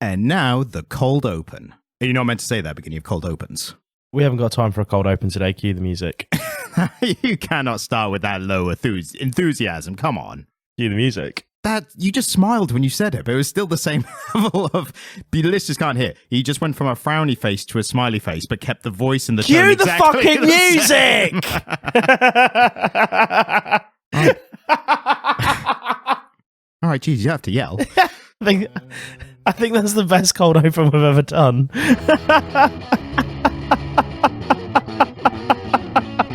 And now the cold open. You're not meant to say that beginning of cold opens. We haven't got time for a cold open today. Cue the music. You cannot start with that low enthusiasm. Come on. Cue the music. That you just smiled when you said it, but it was still the same level of the listeners can't hear. He just went from a frowny face to a smiley face, but kept the voice and the tone Cue the exactly fucking music! All right, geez, you have to yell. I think that's the best cold open we've ever done.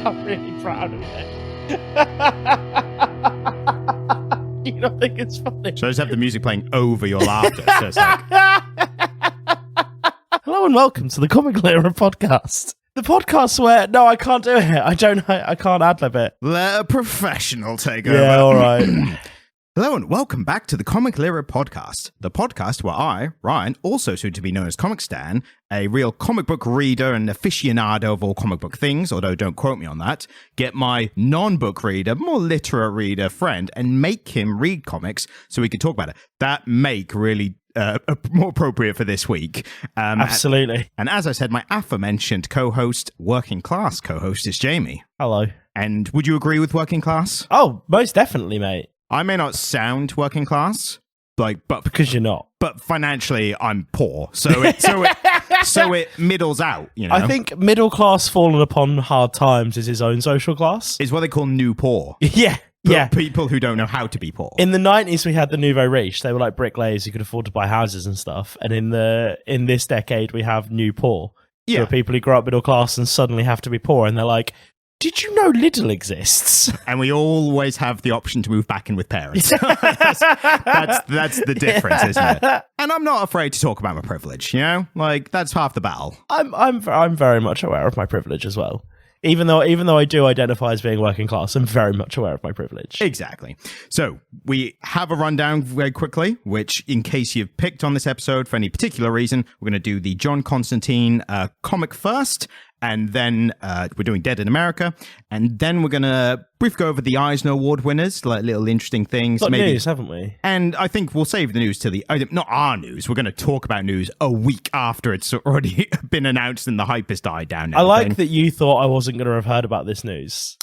I'm really proud of it. You don't think it's funny? So I just have the music playing over your laughter. So it's like... Hello and welcome to the Comic Lira podcast. The podcast where I can't do it. I can't ad-lib it. Let a professional take over. Yeah, all right. Hello and welcome back to the Comic Lira podcast, the podcast where I, Ryan, also soon to be known as Comic Stan, a real comic book reader and aficionado of all comic book things, although don't quote me on that, get my non-book reader, more literate reader friend and make him read comics so we can talk about it. That make really more appropriate for this week. Absolutely. And as I said, my aforementioned co-host, working class co-host is Jamie. Hello. And would you agree with working class? Oh, most definitely, mate. I may not sound working class, but because you're not. But financially, I'm poor, so it middles out. You know, I think middle class fallen upon hard times is his own social class. It's what they call new poor. Yeah. People who don't know how to be poor. In the 90s, we had the nouveau riche. They were like bricklayers who could afford to buy houses and stuff. And in this decade, we have new poor. Yeah, so people who grow up middle class and suddenly have to be poor, and they're like, did you know Lidl exists? And we always have the option to move back in with parents. that's the difference, isn't it? And I'm not afraid to talk about my privilege, you know? Like, that's half the battle. I'm very much aware of my privilege as well. Even though I do identify as being working class, I'm very much aware of my privilege. Exactly. So we have a rundown very quickly, which in case you've picked on this episode for any particular reason, we're going to do the John Constantine comic first. And then we're doing Dead in America. And then we're going to briefly go over the Eisner Award winners, like little interesting things. Got news, haven't we? And I think we'll save the news to not our news. We're going to talk about news a week after it's already been announced and the hype has died down. I like that you thought I wasn't going to have heard about this news.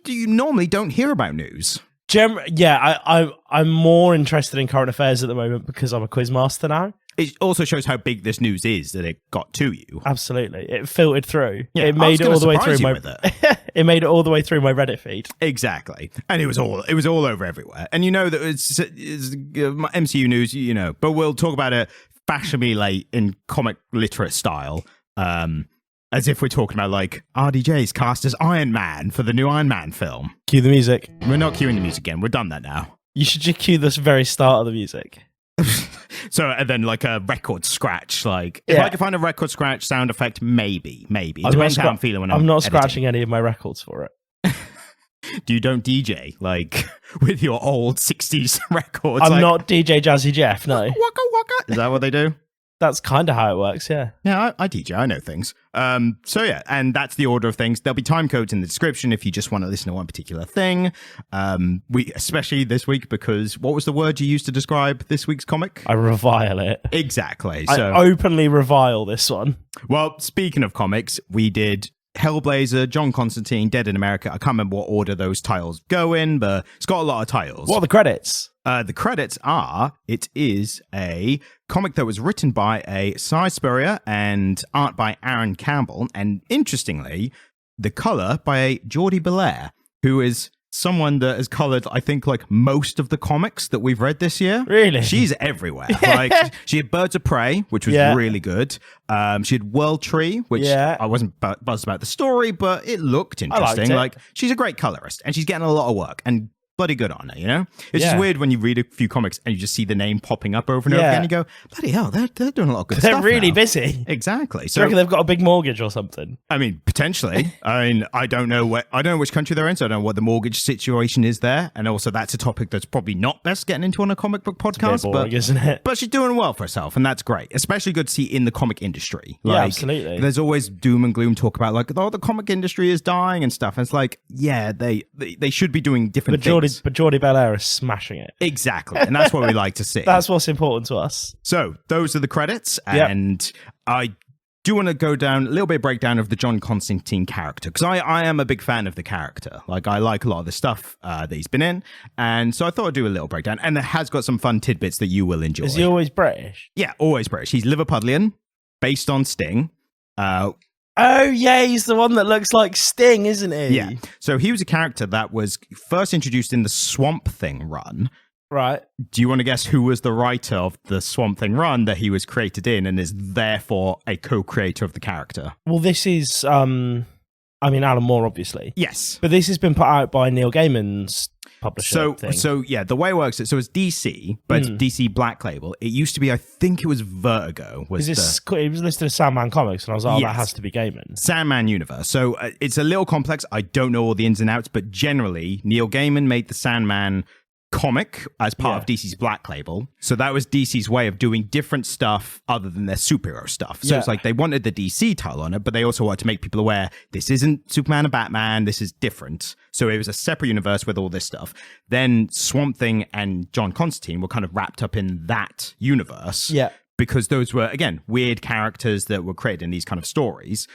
You normally don't hear about news. I'm more interested in current affairs at the moment because I'm a quizmaster now. It also shows how big this news is that it got to you. Absolutely. It filtered through. Yeah, it made it all the way through it made it all the way through my Reddit feed. Exactly. And it was all over everywhere. And you know that it's MCU news, you know, but we'll talk about it fashionably late in comic literate style. As if we're talking about like RDJ's cast as Iron Man for the new Iron Man film. Cue the music. We're not cueing the music again. We've done that now. You should just cue the very start of the music. So, and then like a record scratch, like if I could find a record scratch sound effect, maybe. It depends how I'm feeling when I'm not editing. scratching any of my records for it. You don't DJ like with your old 60s records? I'm not DJ Jazzy Jeff, no. Waka waka. Is that what they do? That's kind of how it works, yeah. Yeah, I DJ, I know things. So yeah, and that's the order of things. There'll be time codes in the description if you just want to listen to one particular thing. We especially this week, because what was the word you used to describe this week's comic? I revile it. Exactly. I openly revile this one. Well, speaking of comics, we did Hellblazer, John Constantine, Dead in America. I can't remember what order those titles go in, but it's got a lot of titles. What are the credits? The credits are, it is a comic that was written by a Si Spurrier and art by Aaron Campbell. And interestingly, the color by a Jordie Bellaire, who is someone that has colored, I think, like most of the comics that we've read this year. Really? She's everywhere. Like, she had Birds of Prey, which was really good. She had World Tree, which I wasn't buzzed about the story, but it looked interesting. Like, she's a great colorist, and she's getting a lot of work. And bloody good on it, you know? It's just weird when you read a few comics and you just see the name popping up over and over again. You go, bloody hell, they're doing a lot of good stuff. They're really now. Busy. Exactly. So, do you reckon they've got a big mortgage or something? I mean, potentially. I mean, I don't know which country they're in, so I don't know what the mortgage situation is there. And also, that's a topic that's probably not best getting into on a comic book podcast. It's a bit boring, isn't it? But she's doing well for herself, and that's great. Especially good to see in the comic industry. Like, yeah, absolutely. There's always doom and gloom talk about, like, oh, the comic industry is dying and stuff. And it's like, yeah, they should be doing different things. Jordie Bellaire is smashing it. Exactly, and that's what we like to see. That's what's important to us. So those are the credits, and I do want to go down a little bit of breakdown of the John Constantine character, because I am a big fan of the character. Like, I like a lot of the stuff that he's been in, and so I thought I'd do a little breakdown, and it has got some fun tidbits that you will enjoy. Is he always British? Yeah, always British. He's Liverpudlian, based on Sting. Oh, yeah, he's the one that looks like Sting, isn't he? Yeah. So he was a character that was first introduced in the Swamp Thing run. Right. Do you want to guess who was the writer of the Swamp Thing run that he was created in and is therefore a co-creator of the character? Well, this is, Alan Moore, obviously. Yes. But this has been put out by Neil Gaiman's publisher thing. So yeah, the way it works, so it's DC, but it's DC Black Label. It used to be, I think it was Vertigo. It was listed as Sandman Comics, and I was like, that has to be Gaiman. Sandman Universe. So it's a little complex. I don't know all the ins and outs, but generally, Neil Gaiman made the Sandman comic as part of DC's Black Label. So that was DC's way of doing different stuff other than their superhero stuff. So it's like they wanted the DC title on it, but they also wanted to make people aware this isn't Superman and Batman, this is different. So it was a separate universe with all this stuff. Then Swamp Thing and John Constantine were kind of wrapped up in that universe. Yeah. Because those were, again, weird characters that were created in these kind of stories.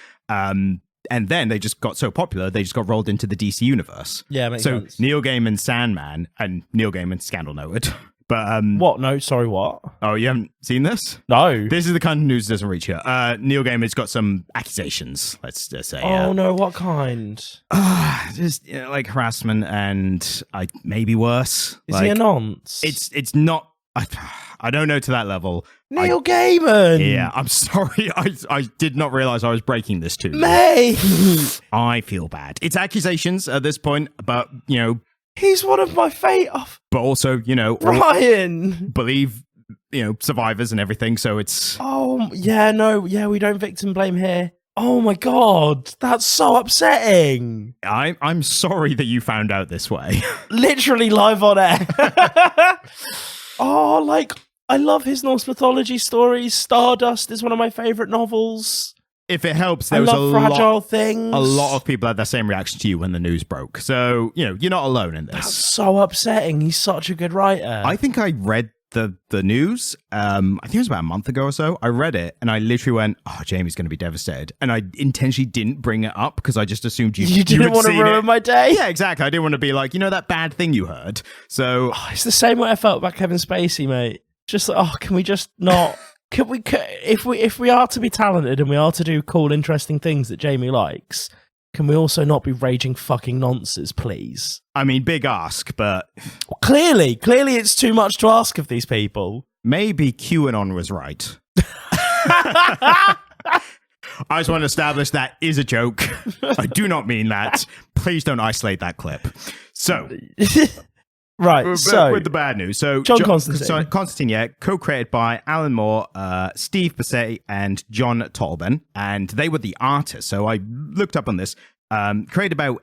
And then they just got so popular, they just got rolled into the DC universe. Yeah, makes sense. So Neil Gaiman's Sandman, and Neil Gaiman, scandal noted. But what? No, sorry, what? Oh, you haven't seen this? No. This is the kind of news that doesn't reach here. Neil Gaiman's got some accusations, let's just say. Oh, no, what kind? Just like harassment and maybe worse. Is he a nonce? It's not... I don't know to that level. Neil Gaiman! Yeah, I'm sorry. I did not realize I was breaking this to you. Mate! I feel bad. It's accusations at this point, but, he's one of my but also, Ryan! Believe, survivors and everything, so it's... Oh, yeah, no, yeah, we don't victim blame here. Oh my God, that's so upsetting. I'm sorry that you found out this way. Literally live on air. Oh, I love his Norse mythology stories. Stardust is one of my favorite novels. If it helps, there I was love fragile things. A lot of people had the same reaction to you when the news broke. So, you're not alone in this. That's so upsetting. He's such a good writer. I think I read the news. I think it was about a month ago or so. I read it and I literally went, "Oh, Jamie's going to be devastated." And I intentionally didn't bring it up because I just assumed you didn't want to ruin my day. Yeah, exactly. I didn't want to be like, that bad thing you heard. So it's the same way I felt about Kevin Spacey, mate. Just can we just not? If we are to be talented and we are to do cool, interesting things that Jamie likes, can we also not be raging fucking nonsense, please? I mean, big ask, but... Clearly it's too much to ask of these people. Maybe QAnon was right. I just want to establish that is a joke. I do not mean that. Please don't isolate that clip. So... Right, so... With the bad news. So John Constantine. Constantine, co-created by Alan Moore, Steve Buscemi, and John Tolben. And they were the artists. So I looked up on this. Created about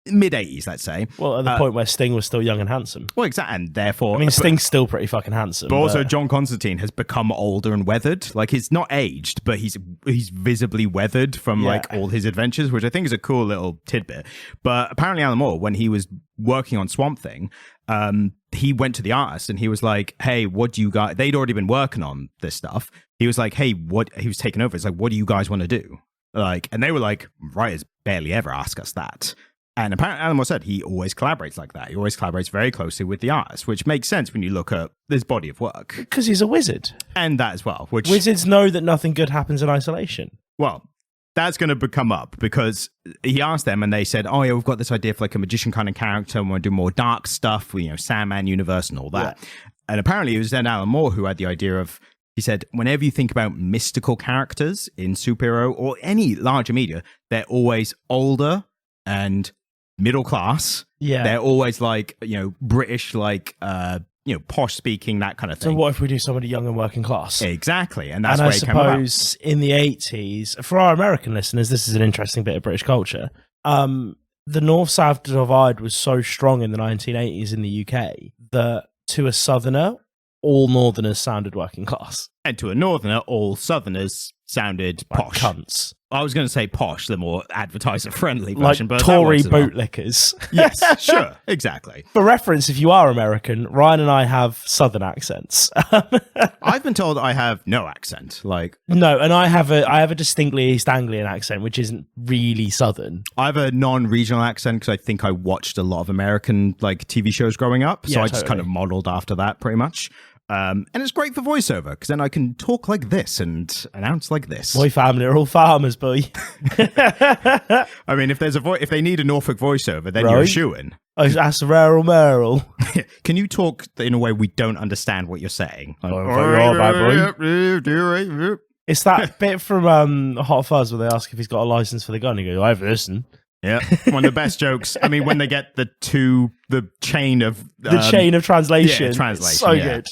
mid-80s, let's say. Well, at the point where Sting was still young and handsome. Well, exactly. And therefore... I mean, Sting's still pretty fucking handsome. But also, John Constantine has become older and weathered. Like, he's not aged, but he's visibly weathered from, all his adventures, which I think is a cool little tidbit. But apparently, Alan Moore, when he was working on Swamp Thing, he went to the artist and he was like, "Hey, what do you guys..." They'd already been working on this stuff. He was like, "Hey, what..." He was taking over. It's like, "What do you guys want to do?" And they were like, "Writers barely ever ask us that." And apparently, Alan Moore said he always collaborates like that. He always collaborates very closely with the artist, which makes sense when you look at this body of work. Because he's a wizard. And that as well. Which wizards know that nothing good happens in isolation. Well, that's going to come up because he asked them and they said, "Oh, yeah, we've got this idea for a magician kind of character and we want to do more dark stuff, Sandman universe and all that." Yeah. And apparently it was then Alan Moore who had the idea of, he said, whenever you think about mystical characters in superhero or any larger media, they're always older and middle class. Yeah. They're always British, posh speaking, that kind of thing. So what if we do somebody young and working class? Exactly. And that's where it came about. I suppose in the 80s, for our American listeners, this is an interesting bit of British culture. The North-South divide was so strong in the 1980s in the UK that to a Southerner, all Northerners sounded working class. And to a Northerner, all Southerners sounded posh. Cunts. I was going to say posh, the more advertiser-friendly Like version. But Tory bootlickers. Yes, sure, exactly. For reference, if you are American, Ryan and I have southern accents. I've been told I have no accent. Like, no, and I have a distinctly East Anglian accent, which isn't really southern. I have a non-regional accent because I think I watched a lot of American like TV shows growing up, so I just kind of modeled after that pretty much. And it's great for voiceover because then I can talk like this and announce like this. My family are all farmers, boy. I mean, if they need a Norfolk voiceover, then you're a shoo-in. That's rural Merrill. Can you talk in a way we don't understand what you're saying? Like, it's that bit from Hot Fuzz where they ask if he's got a license for the gun. He goes, "I've listened." Yeah, one of the best jokes. I mean, when they get the chain of translation. Yeah, translation. So good.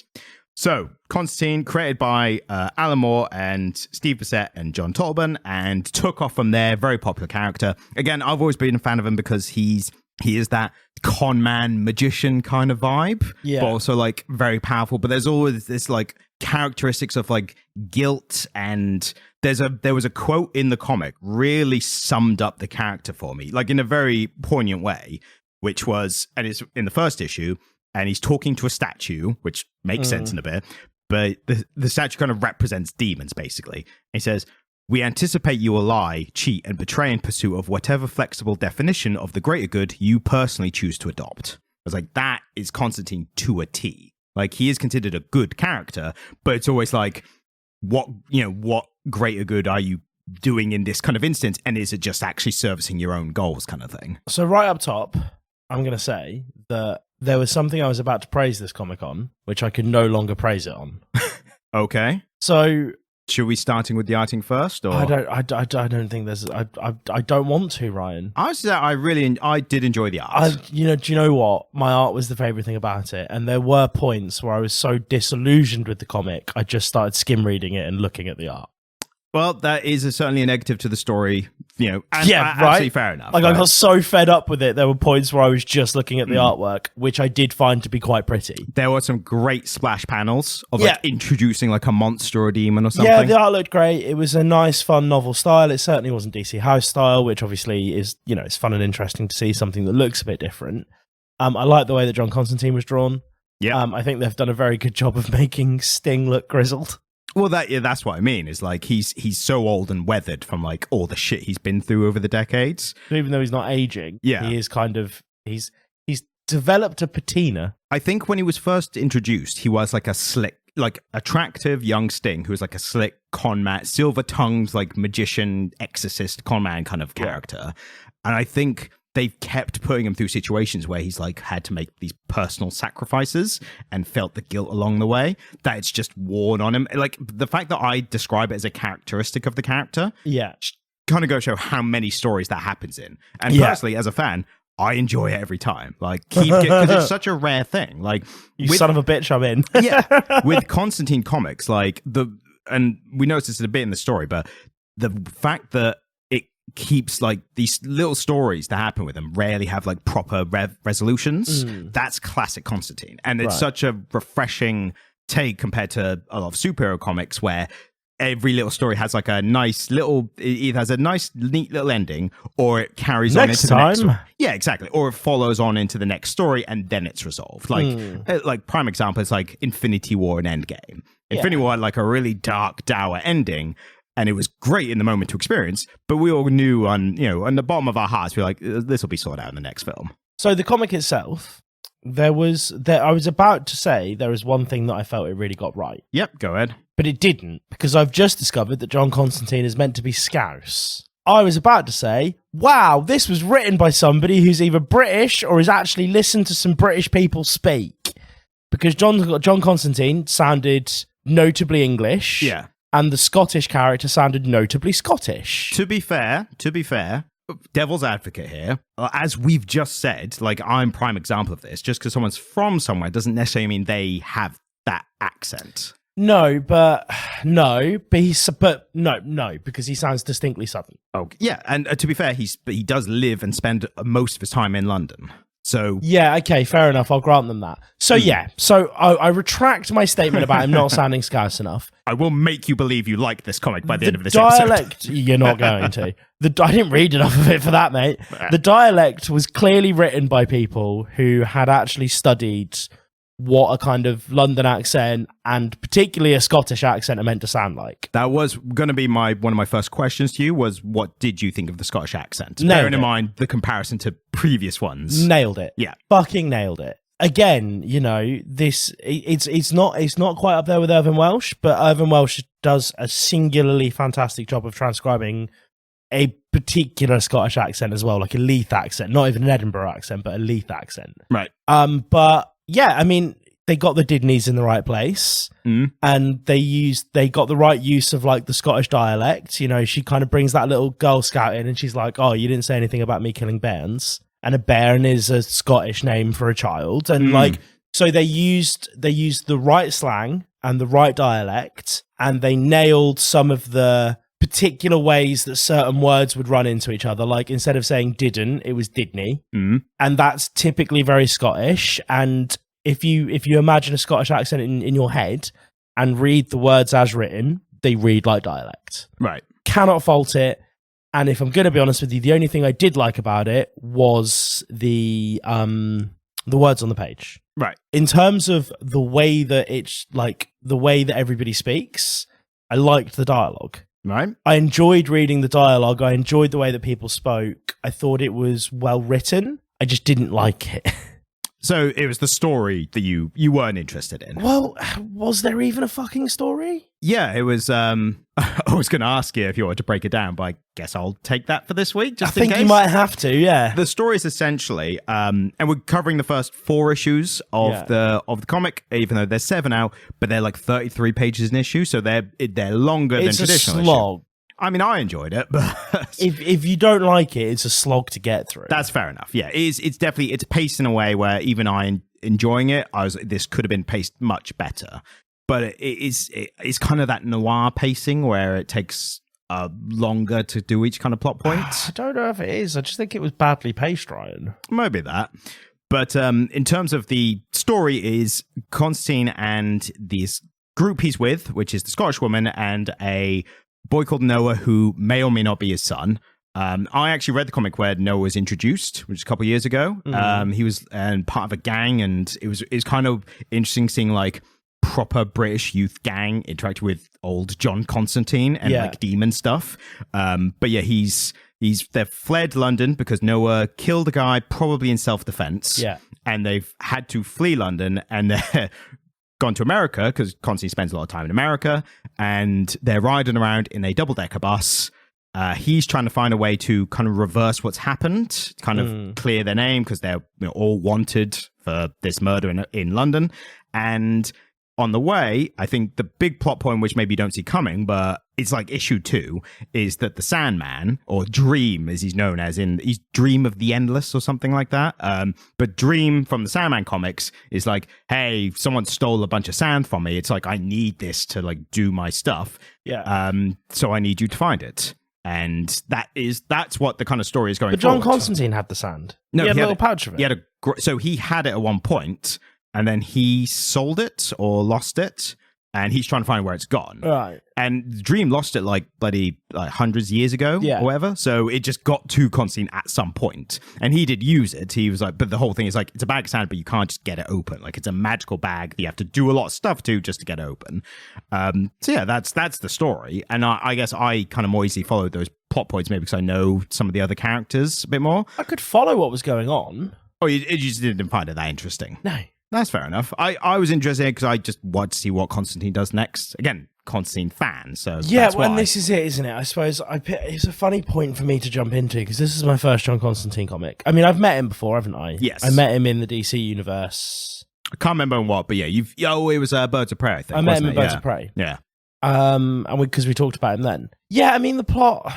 So, Constantine, created by Alan Moore and Steve Bissette and John Tolban, and took off from there. Very popular character. Again, I've always been a fan of him because he is that con man magician kind of vibe, but also like very powerful. But there's always this like characteristics of like guilt, and there was a quote in the comic really summed up the character for me, like in a very poignant way, which was, and it's in the first issue, and he's talking to a statue, which makes sense in a bit, but the statue kind of represents demons, basically. He says, "We anticipate you will lie, cheat, and betray in pursuit of whatever flexible definition of the greater good you personally choose to adopt." I was like, that is Constantine to a T. Like, he is considered a good character, but it's always like, what greater good are you doing in this kind of instance, and is it just actually servicing your own goals kind of thing? So right up top, I'm going to say that there was something I was about to praise this comic on, which I could no longer praise it on. Okay. So should we starting with the arting first? Or? I don't think there's. I don't want to, Ryan. I did enjoy the art. Do you know what? My art was the favorite thing about it, and there were points where I was so disillusioned with the comic, I just started skim reading it and looking at the art. Well, that is certainly a negative to the story, and right? Absolutely fair enough. Like, right? I got so fed up with it. There were points where I was just looking at the artwork, which I did find to be quite pretty. There were some great splash panels of like introducing like a monster or a demon or something. Yeah, the art looked great. It was a nice, fun novel style. It certainly wasn't DC House style, which obviously is, it's fun and interesting to see something that looks a bit different. I like the way that John Constantine was drawn. Yeah, I think they've done a very good job of making Sting look grizzled. Well, that's what I mean. Is like he's so old and weathered from like all the shit he's been through over the decades. Even though he's not aging, he is kind of he's developed a patina. I think when he was first introduced, he was like a slick, like attractive young Sting who was like a slick con man, silver-tongued like magician, exorcist, con man kind of character. And I think they've kept putting him through situations where he's like had to make these personal sacrifices and felt the guilt along the way, that it's just worn on him. Like the fact that I describe it as a characteristic of the character, kind of go show how many stories that happens in. And personally, as a fan, I enjoy it every time. Like, because it's such a rare thing. Like, son of a bitch, I'm in. With Constantine comics, like and we noticed this a bit in the story, but the fact that keeps like these little stories that happen with them rarely have like proper resolutions. That's classic Constantine, and it's such a refreshing take compared to a lot of superhero comics where every little story has like a nice little, it either has a nice neat little ending or it carries on into the next story. Yeah, exactly. Or it follows on into the next story and then it's resolved. Like prime example is like Infinity War and Endgame. Infinity War had like a really dark, dour ending. And it was great in the moment to experience, but we all knew on the bottom of our hearts, we were like, this will be sorted out in the next film. So the comic itself, I was about to say there is one thing that I felt it really got right. Yep, go ahead. But it didn't, because I've just discovered that John Constantine is meant to be Scouse. I was about to say, wow, this was written by somebody who's either British or has actually listened to some British people speak. Because John Constantine sounded notably English. Yeah. And the Scottish character sounded notably Scottish. To be fair, devil's advocate here, as we've just said, like I'm prime example of this, just because someone's from somewhere doesn't necessarily mean they have that accent. No, because he sounds distinctly Southern. Okay. Yeah, and to be fair, he does live and spend most of his time in London. So yeah, okay, fair enough. I'll grant them that. So I retract my statement about him not sounding Scouse enough. I will make you believe you like this comic by the end of this dialect, episode. You're not going to. I didn't read enough of it for that, mate. The dialect was clearly written by people who had actually studied what a kind of London accent and particularly a Scottish accent are meant to sound like. That was going to be one of my first questions to you was, what did you think of the Scottish accent? Nailed Bearing in it. mind the comparison to previous ones. Nailed it. Yeah. Fucking nailed it. Again, you know, it's not quite up there with Irvin Welsh, but Irvin Welsh does a singularly fantastic job of transcribing a particular Scottish accent as well, like a Leith accent, not even an Edinburgh accent, but a Leith accent. Right. But yeah, I mean, they got the Didneys in the right place, and they got the right use of like the Scottish dialect. You know, she kind of brings that little Girl Scout in, and she's like, "Oh, you didn't say anything about me killing bairns," and a bairn is a Scottish name for a child, and like, so they used the right slang and the right dialect, and they nailed some of the particular ways that certain words would run into each other. Like instead of saying didn't, it was didney, and that's typically very Scottish. And if you imagine a Scottish accent in your head and read the words as written, they read like dialect. Right. Cannot fault it. And if I'm going to be honest with you, the only thing I did like about it was the words on the page. Right. In terms of the way that it's like the way that everybody speaks, I liked the dialogue. Right. I enjoyed reading the dialogue. I enjoyed the way that people spoke. I thought it was well written. I just didn't like it. So it was the story that you weren't interested in. Well, was there even a fucking story? Yeah, it was. I was going to ask you if you wanted to break it down, but I guess I'll take that for this week. Just I think in case. you might have to. Yeah. The story is essentially, and we're covering the first 4 issues of the comic, even though there's 7 out, but they're like 33 pages an issue, so they're longer than traditional. It's a slog. I mean, I enjoyed it, but if you don't like it, it's a slog to get through. That's fair enough. Yeah, it's definitely paced in a way where even I enjoying it, this could have been paced much better. But it's kind of that noir pacing where it takes longer to do each kind of plot point. I don't know if it is. I just think it was badly paced, Ryan. Maybe that. But in terms of the story, is Constantine and this group he's with, which is the Scottish woman and a boy called Noah, who may or may not be his son. I actually read the comic where Noah was introduced, which is a couple of years ago. He was part of a gang, and it was kind of interesting seeing like proper British youth gang interact with old John Constantine and like demon stuff. But yeah, they've fled London because Noah killed a guy probably in self-defense. Yeah, and they've had to flee London, and they're gone to America because Constantine spends a lot of time in America, and they're riding around in a double-decker bus. He's trying to find a way to kind of reverse what's happened, kind of clear their name because they're all wanted for this murder in London. And on the way, I think the big plot point, which maybe you don't see coming, but it's like issue 2, is that the Sandman, or Dream as he's known as, he's Dream of the Endless or something like that. But Dream from the Sandman comics is like, hey, someone stole a bunch of sand from me. It's like, I need this to like do my stuff. Yeah. So I need you to find it. And that's what the kind of story is going. But John Constantine had the sand. No, he had a little pouch of it. So he had it at one point, and then he sold it or lost it, and he's trying to find where it's gone. Right. And Dream lost it like bloody hundreds of years ago or whatever. So it just got to Constantine at some point, and he did use it. He was like, but the whole thing is like, it's a bag of sand, but you can't just get it open. Like, it's a magical bag that you have to do a lot of stuff to just to get it open. So yeah, that's the story. And I guess I kind of more easily followed those plot points maybe because I know some of the other characters a bit more. I could follow what was going on. Oh, you just didn't find it that interesting? No. That's fair enough. I was interested because I just want to see what Constantine does next. Again, Constantine fan, so that's why. And this is it, isn't it? I suppose it's a funny point for me to jump into because this is my first John Constantine comic. I mean, I've met him before, haven't I? Yes. I met him in the DC universe. I can't remember in what, but yeah, it was Birds of Prey, I think. I met him in Birds of Prey. Yeah. And because we talked about him then. Yeah, I mean, the plot,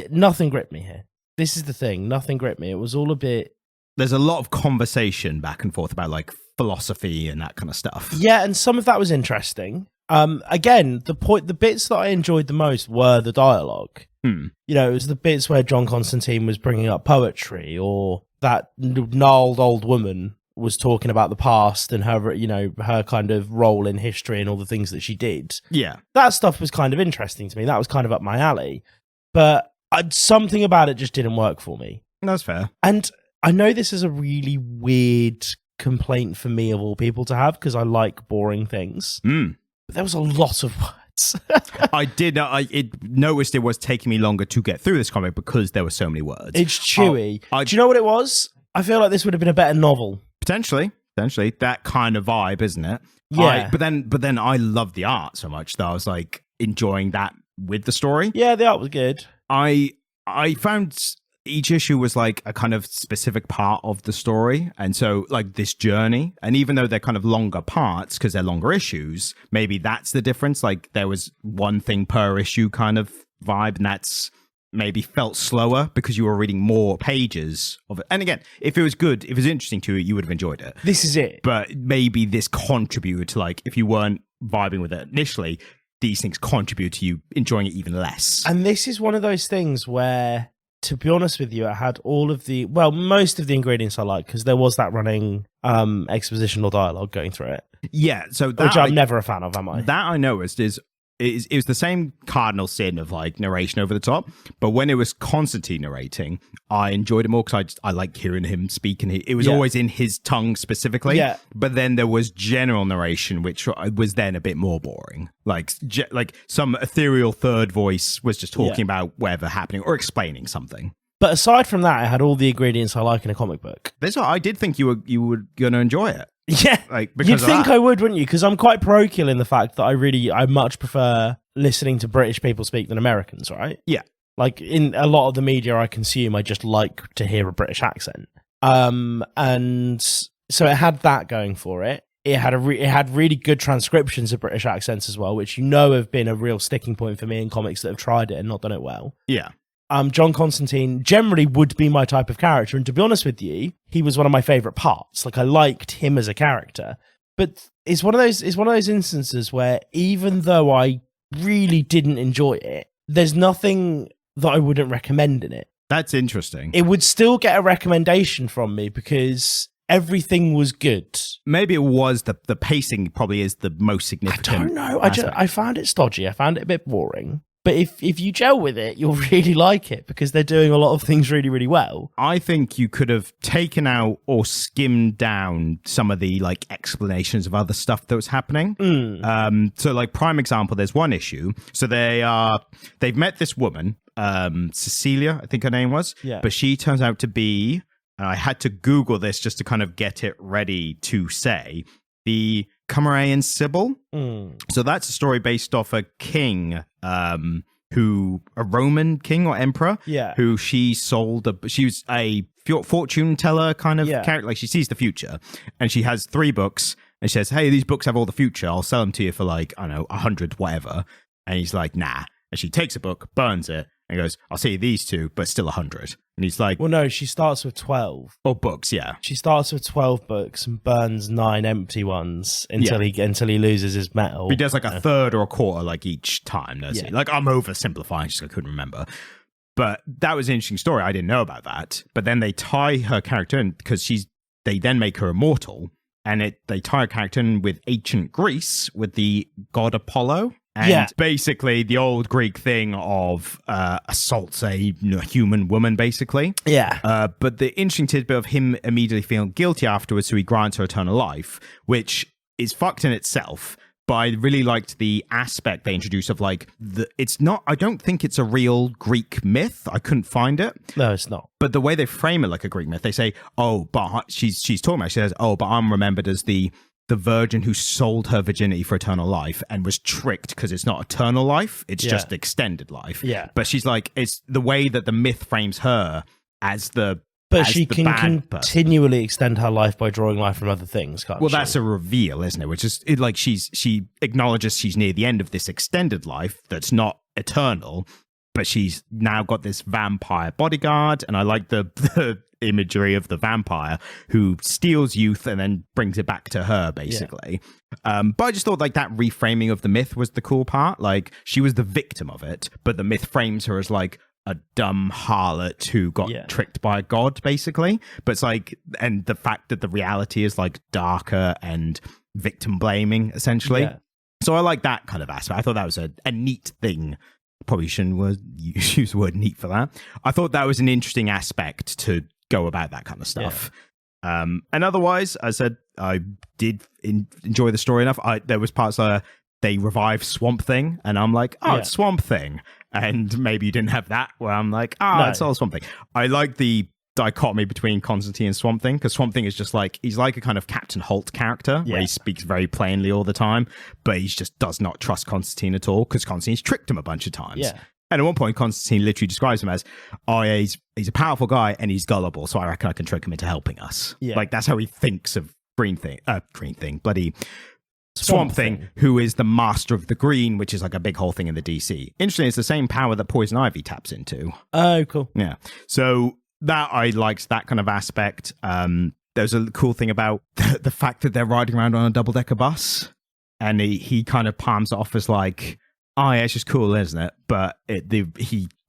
nothing gripped me here. This is the thing, nothing gripped me. It was all a bit... There's a lot of conversation back and forth about like philosophy and that kind of stuff. Yeah, and some of that was interesting. Again, the bits that I enjoyed the most were the dialogue. You know, it was the bits where John Constantine was bringing up poetry, or that gnarled old woman was talking about the past and her, you know, her kind of role in history and all the things that she did. Yeah. That stuff was kind of interesting to me. That was kind of up my alley. But something about it just didn't work for me. That's fair. And I know this is a really weird complaint for me of all people to have, because I like boring things. But there was a lot of words. I noticed it was taking me longer to get through this comic because there were so many words. It's chewy. Do you know what it was? I feel like this would have been a better novel. Potentially, that kind of vibe, isn't it? Yeah. But then I love the art so much that I was like enjoying that with the story. Yeah, the art was good. I found each issue was like a kind of specific part of the story, and so like this journey. And even though they're kind of longer parts because they're longer issues, maybe that's the difference. Like there was one thing per issue kind of vibe, and that's maybe felt slower because you were reading more pages of it. And again, if it was good, if it was interesting to you, you would have enjoyed it. This is it. But maybe this contributed to, like, if you weren't vibing with it initially, these things contribute to you enjoying it even less. And this is one of those things where, to be honest with you, it had most of the ingredients I like, because there was that running expositional dialogue going through it. Yeah, so that, which I'm never a fan of, am I? That I noticed it was the same cardinal sin of like narration over the top, but when it was Constantine narrating, I enjoyed it more because I like hearing him speak, and it was always in his tongue specifically. Yeah. But then there was general narration, which was then a bit more boring. Like some ethereal third voice was just talking about whatever happening or explaining something. But aside from that, it had all the ingredients I like in a comic book. I did think you were going to enjoy it. Yeah, like because you'd think I would, wouldn't you? Because I'm quite parochial in the fact that I much prefer listening to British people speak than Americans, right? Yeah, like in a lot of the media I consume, I just like to hear a British accent. And so it had that going for it. It had really good transcriptions of British accents as well, which have been a real sticking point for me in comics that have tried it and not done it well. Yeah. John Constantine generally would be my type of character, and to be honest with you, he was one of my favorite parts. Like, I liked him as a character, but it's one of those instances where even though I really didn't enjoy it, there's nothing that I wouldn't recommend in it. That's interesting. It would still get a recommendation from me because everything was good. Maybe it was the pacing probably is the most significant. I don't know. I found it stodgy. I found it a bit boring. But if you gel with it, you'll really like it because they're doing a lot of things really, really well. I think you could have taken out or skimmed down some of the like explanations of other stuff that was happening. So like prime example, there's one issue. So they've met this woman, Cecilia, I think her name was. Yeah. But she turns out to be, and I had to Google this just to kind of get it ready to say, the Cimmerian Sibyl. So that's a story based off a king, a Roman king or emperor, who she was a fortune teller kind of character. Like, she sees the future, and she has 3 books, and she says, "Hey, these books have all the future. I'll sell them to you for like, I don't know, 100 whatever." And he's like, "Nah." And she takes a book, burns it, and goes, "I'll sell you these 2, but still 100. And he's like, well, no, she starts with 12. Or books, yeah. She starts with 12 books and burns 9 empty ones until he loses his metal. He does like a third or a quarter like each time, does he? Like, I'm oversimplifying just 'cause I couldn't remember. But that was an interesting story. I didn't know about that. But then they tie her character in because they then make her immortal. And they tie her character in with ancient Greece with the god Apollo. And basically the old Greek thing of assaults a human woman, basically. Yeah. But the interesting tidbit of him immediately feeling guilty afterwards, so he grants her eternal life, which is fucked in itself. But I really liked the aspect they introduced of like, I don't think it's a real Greek myth. I couldn't find it. No, it's not. But the way they frame it like a Greek myth, they say, oh, but she's talking about, she says, oh, but I'm remembered as the virgin who sold her virginity for eternal life and was tricked because it's not eternal life, it's just extended life. Yeah. But she's like, it's the way that the myth frames her as the But she can continually extend her life by drawing life from other things, can't she? Well, that's a reveal, isn't it? Which is like she acknowledges she's near the end of this extended life that's not eternal, but she's now got this vampire bodyguard, and I like the imagery of the vampire who steals youth and then brings it back to her, basically. But I just thought like that reframing of the myth was the cool part. Like she was the victim of it, but the myth frames her as like a dumb harlot who got tricked by a god, basically. But it's like, and the fact that the reality is like darker and victim blaming, essentially. Yeah. So I like that kind of aspect. I thought that was a neat thing. Probably shouldn't use the word neat for that. I thought that was an interesting aspect to go about that kind of stuff. Yeah. And otherwise, I said I did enjoy the story enough. There was parts where they revived Swamp Thing, and I'm like, it's Swamp Thing. And maybe you didn't have that, where I'm like, it's all Swamp Thing. I like the dichotomy between Constantine and Swamp Thing, because Swamp Thing is just like, he's like a kind of Captain Holt character, where he speaks very plainly all the time, but he just does not trust Constantine at all, because Constantine's tricked him a bunch of times. Yeah. And at one point, Constantine literally describes him as, he's a powerful guy and he's gullible, so I reckon I can trick him into helping us. Yeah. Like, that's how he thinks of bloody Swamp Thing, who is the master of the green, which is like a big whole thing in the DC. Interesting, it's the same power that Poison Ivy taps into. Oh, cool. Yeah. So that, I liked that kind of aspect. There's a cool thing about the fact that they're riding around on a double-decker bus, and he kind of palms it off as like, it's just cool, isn't it? But the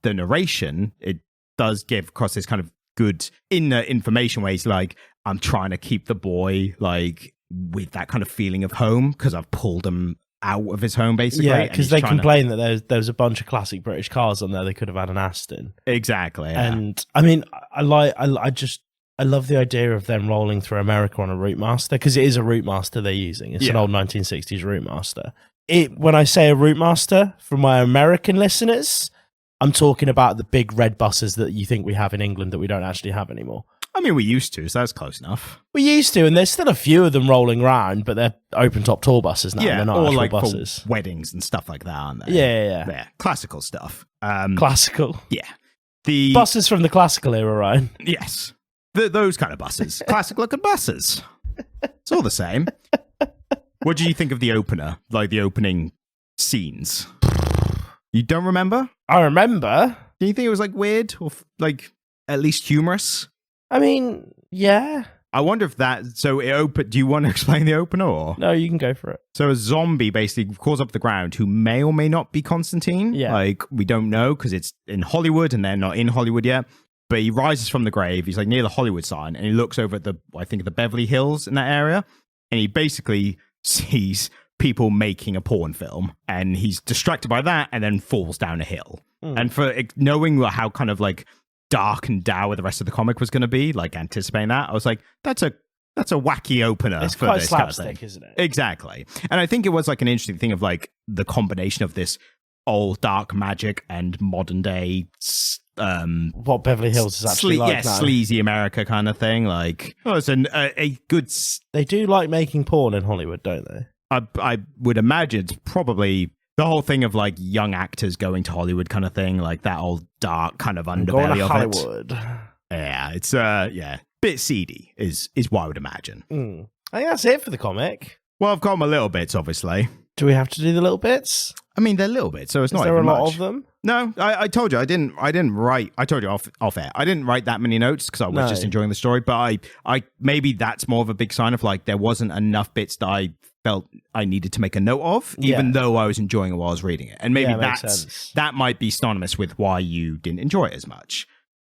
narration, it does give across this kind of good inner information where he's like, I'm trying to keep the boy like with that kind of feeling of home because I've pulled him out of his home, basically. Yeah, because they complain that there was a bunch of classic British cars on there. They could have had an Aston. Exactly. Yeah. And I mean, I love the idea of them rolling through America on a Routemaster, because it is a Routemaster they're using. It's an old 1960s Routemaster. When I say a Routemaster, for my American listeners, I'm talking about the big red buses that you think we have in England that we don't actually have anymore. I mean, we used to, so that's close enough. We used to, and there's still a few of them rolling around, but they're open-top tour buses now. Yeah, they're not or actual like buses. For weddings and stuff like that, aren't they? Yeah. Classical stuff. Classical. Yeah. The buses from the classical era, Ryan. Yes. Those kind of buses. Classic-looking buses. It's all the same. What do you think of the opener? Like the opening scenes? You don't remember? I remember. Do you think it was like weird or like at least humorous? I mean, yeah. I wonder if that... So it do you want to explain the opener or? No, you can go for it. So a zombie basically crawls up the ground who may or may not be Constantine. Yeah. Like, we don't know because it's in Hollywood and they're not in Hollywood yet. But he rises from the grave. He's like near the Hollywood sign and he looks over at the Beverly Hills in that area. And he basically sees people making a porn film. And he's distracted by that and then falls down a hill. And for knowing how kind of like dark and dour the rest of the comic was going to be, like anticipating that, I was like, that's a wacky opener. It's for quite this slapstick, kind of thing. Isn't it? Exactly. And I think it was like an interesting thing of like the combination of this old dark magic and modern day what Beverly Hills is actually like now. Sleazy America kind of thing. Like, it's a good... They do like making porn in Hollywood, don't they? I would imagine it's probably the whole thing of like young actors going to Hollywood kind of thing, like that old dark kind of underbelly of Hollywood. Yeah, it's bit seedy is what I would imagine. I think that's it for the comic. Well, I've got my little bits, obviously. Do we have to do the little bits? I mean, they're little bits, so it's not even much. Is there a lot of them? No, I told you I didn't write. I told you off air. I didn't write that many notes because I was just enjoying the story. But I maybe that's more of a big sign of like there wasn't enough bits that I felt I needed to make a note of, even though I was enjoying it while I was reading it. And maybe that might be synonymous with why you didn't enjoy it as much.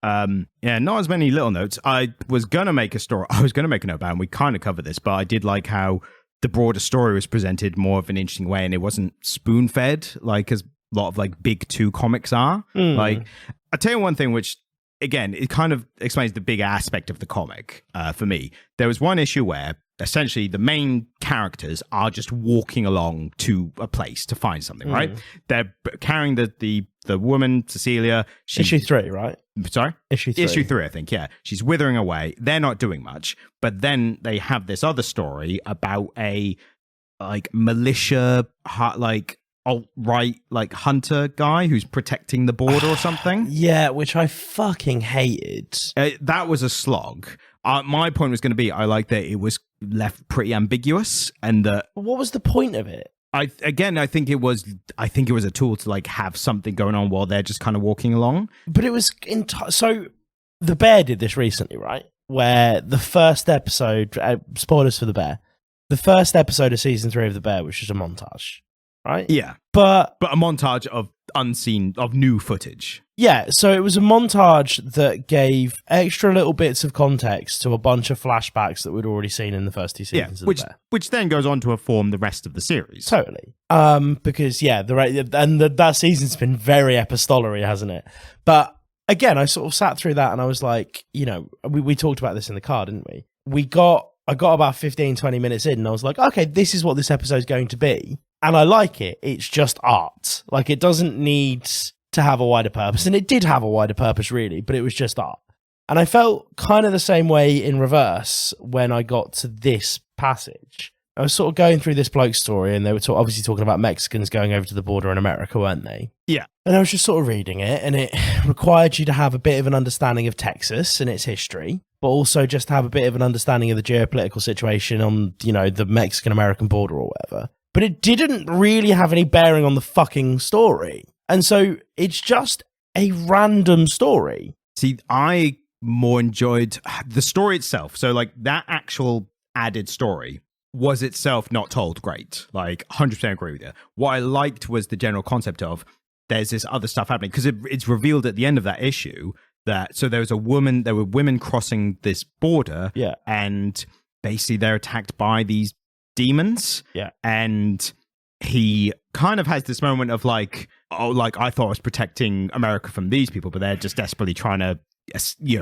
Not as many little notes. I was gonna make a note about, and we kind of covered this, but I did like how the broader story was presented more of an interesting way, and it wasn't spoon-fed like as a lot of like big two comics are. Like, I'll tell you one thing, which again, it kind of explains the big aspect of the comic for me. There was one issue where essentially the main characters are just walking along to a place to find something, right? They're carrying the woman, Cecilia. Issue 3, right? Sorry? Issue 3. Issue 3, I think, yeah. She's withering away. They're not doing much. But then they have this other story about a like militia, like alt-right like hunter guy who's protecting the border or something. Yeah, which I fucking hated. That was a slog. My point was going to be, I like that it was left pretty ambiguous, and that. What was the point of it? I think it was a tool to like have something going on while they're just kind of walking along. But it was so The Bear did this recently, right? Where the first episode, spoilers for The Bear, the first episode of season 3 of The Bear, which is a montage, right? Yeah. But a montage of new footage. Yeah, so it was a montage that gave extra little bits of context to a bunch of flashbacks that we'd already seen in the first 2 seasons of The Bear. Which then goes on to inform the rest of the series. Totally. Because, that season's been very epistolary, hasn't it? But again, I sort of sat through that and I was like, we talked about this in the car, didn't we? I got about 15, 20 minutes in and I was like, okay, this is what this episode's going to be. And I like it. It's just art. Like, it doesn't need to have a wider purpose. And it did have a wider purpose, really, but it was just art. And I felt kind of the same way in reverse when I got to this passage. I was sort of going through this bloke's story, and they were obviously talking about Mexicans going over to the border in America, weren't they? Yeah. And I was just sort of reading it, and it required you to have a bit of an understanding of Texas and its history, but also just have a bit of an understanding of the geopolitical situation on, the Mexican-American border or whatever. But it didn't really have any bearing on the fucking story. And so it's just a random story. See, I more enjoyed the story itself. So, like, that actual added story was itself not told great. Like, 100% agree with you. What I liked was the general concept of there's this other stuff happening, because it's revealed at the end of that issue that, so there were women crossing this border, and basically they're attacked by these demons. Yeah. And he kind of has this moment of like, oh, like, I thought I was protecting America from these people, but they're just desperately trying to,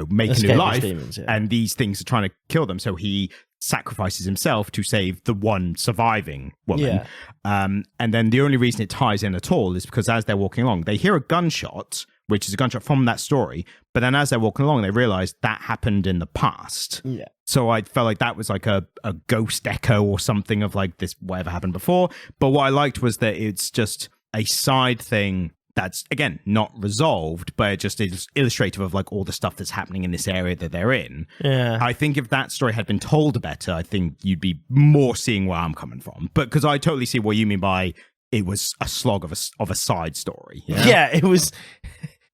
make a new life. Demons, and these things are trying to kill them. So he sacrifices himself to save the one surviving woman. And then the only reason it ties in at all is because as they're walking along, they hear a gunshot, which is a gunshot from that story. But then as they're walking along, they realize that happened in the past. Yeah. So I felt like that was like a ghost echo or something of like this, whatever happened before. But what I liked was that it's just a side thing that's, again, not resolved, but it just is illustrative of like all the stuff that's happening in this area that they're in. Yeah. I think if that story had been told better, I think you'd be more seeing where I'm coming from. But because I totally see what you mean by it was a slog of a side story. You know? Yeah, it was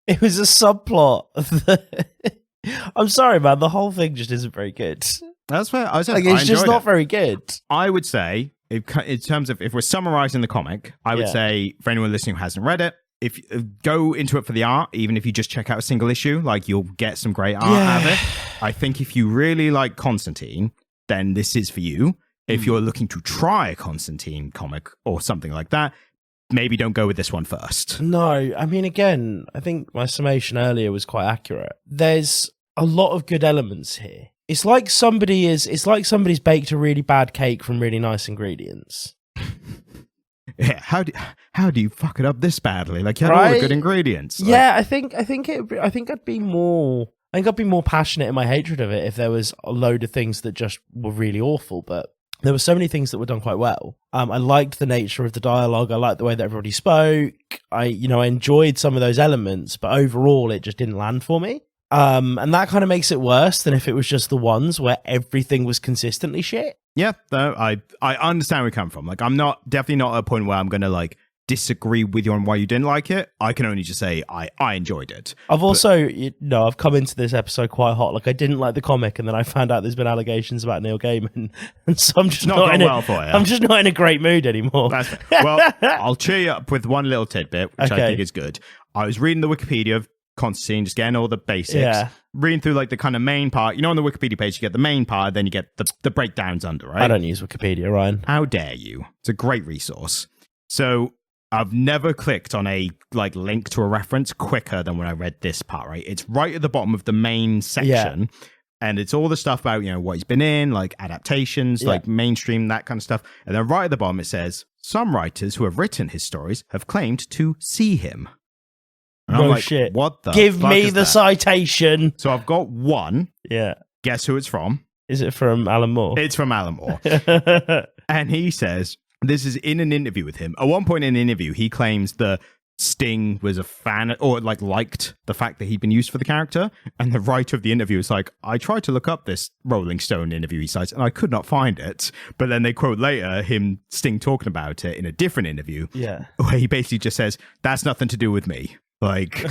a subplot. I'm sorry, man. The whole thing just isn't very good. That's fair. It's just not very good. I would say, in terms of if we're summarizing the comic, I would say for anyone listening who hasn't read it, if go into it for the art, even if you just check out a single issue, like you'll get some great art out of it. I think if you really like Constantine, then this is for you. If you're looking to try a Constantine comic or something like that, maybe don't go with this one first. No, I mean, again, I think my summation earlier was quite accurate. There's a lot of good elements here. It's like somebody's baked a really bad cake from really nice ingredients. Yeah, how do you fuck it up this badly? Like, you had all the good ingredients. Like, yeah, I think I'd be more passionate in my hatred of it if there was a load of things that just were really awful, but there were so many things that were done quite well. I liked the nature of the dialogue. I liked the way that everybody spoke. I enjoyed some of those elements, but overall it just didn't land for me. And that kind of makes it worse than if it was just the ones where everything was consistently shit. Yeah, though I understand where you come from. Like, I'm definitely not at a point where I'm going to like disagree with you on why you didn't like it. I can only just say I enjoyed it. I've also, I've come into this episode quite hot. Like, I didn't like the comic, and then I found out there's been allegations about Neil Gaiman, and so I'm just not I'm just not in a great mood anymore. Well, I'll cheer you up with one little tidbit, which I think is good. I was reading the Wikipedia of Constantine, just getting all the basics. Yeah. Reading through like the kind of main part. On the Wikipedia page, you get the main part, then you get the breakdowns under, right? I don't use Wikipedia, Ryan. How dare you? It's a great resource. So I've never clicked on a like link to a reference quicker than when I read this part, right? It's right at the bottom of the main section. And it's all the stuff about, what he's been in, like adaptations, like mainstream, that kind of stuff. And then right at the bottom, it says, some writers who have written his stories have claimed to see him. And I'm like, shit. What the Give fuck me is the that? citation. So I've got one. Yeah. Guess who it's from? Is it from Alan Moore? It's from Alan Moore. And he says, this is in an interview with him. At one point in the interview, he claims that Sting was a fan or like liked the fact that he'd been used for the character. And the writer of the interview is like, I tried to look up this Rolling Stone interview he cites and I could not find it. But then they quote later Sting talking about it in a different interview. Yeah. Where he basically just says, that's nothing to do with me. Like,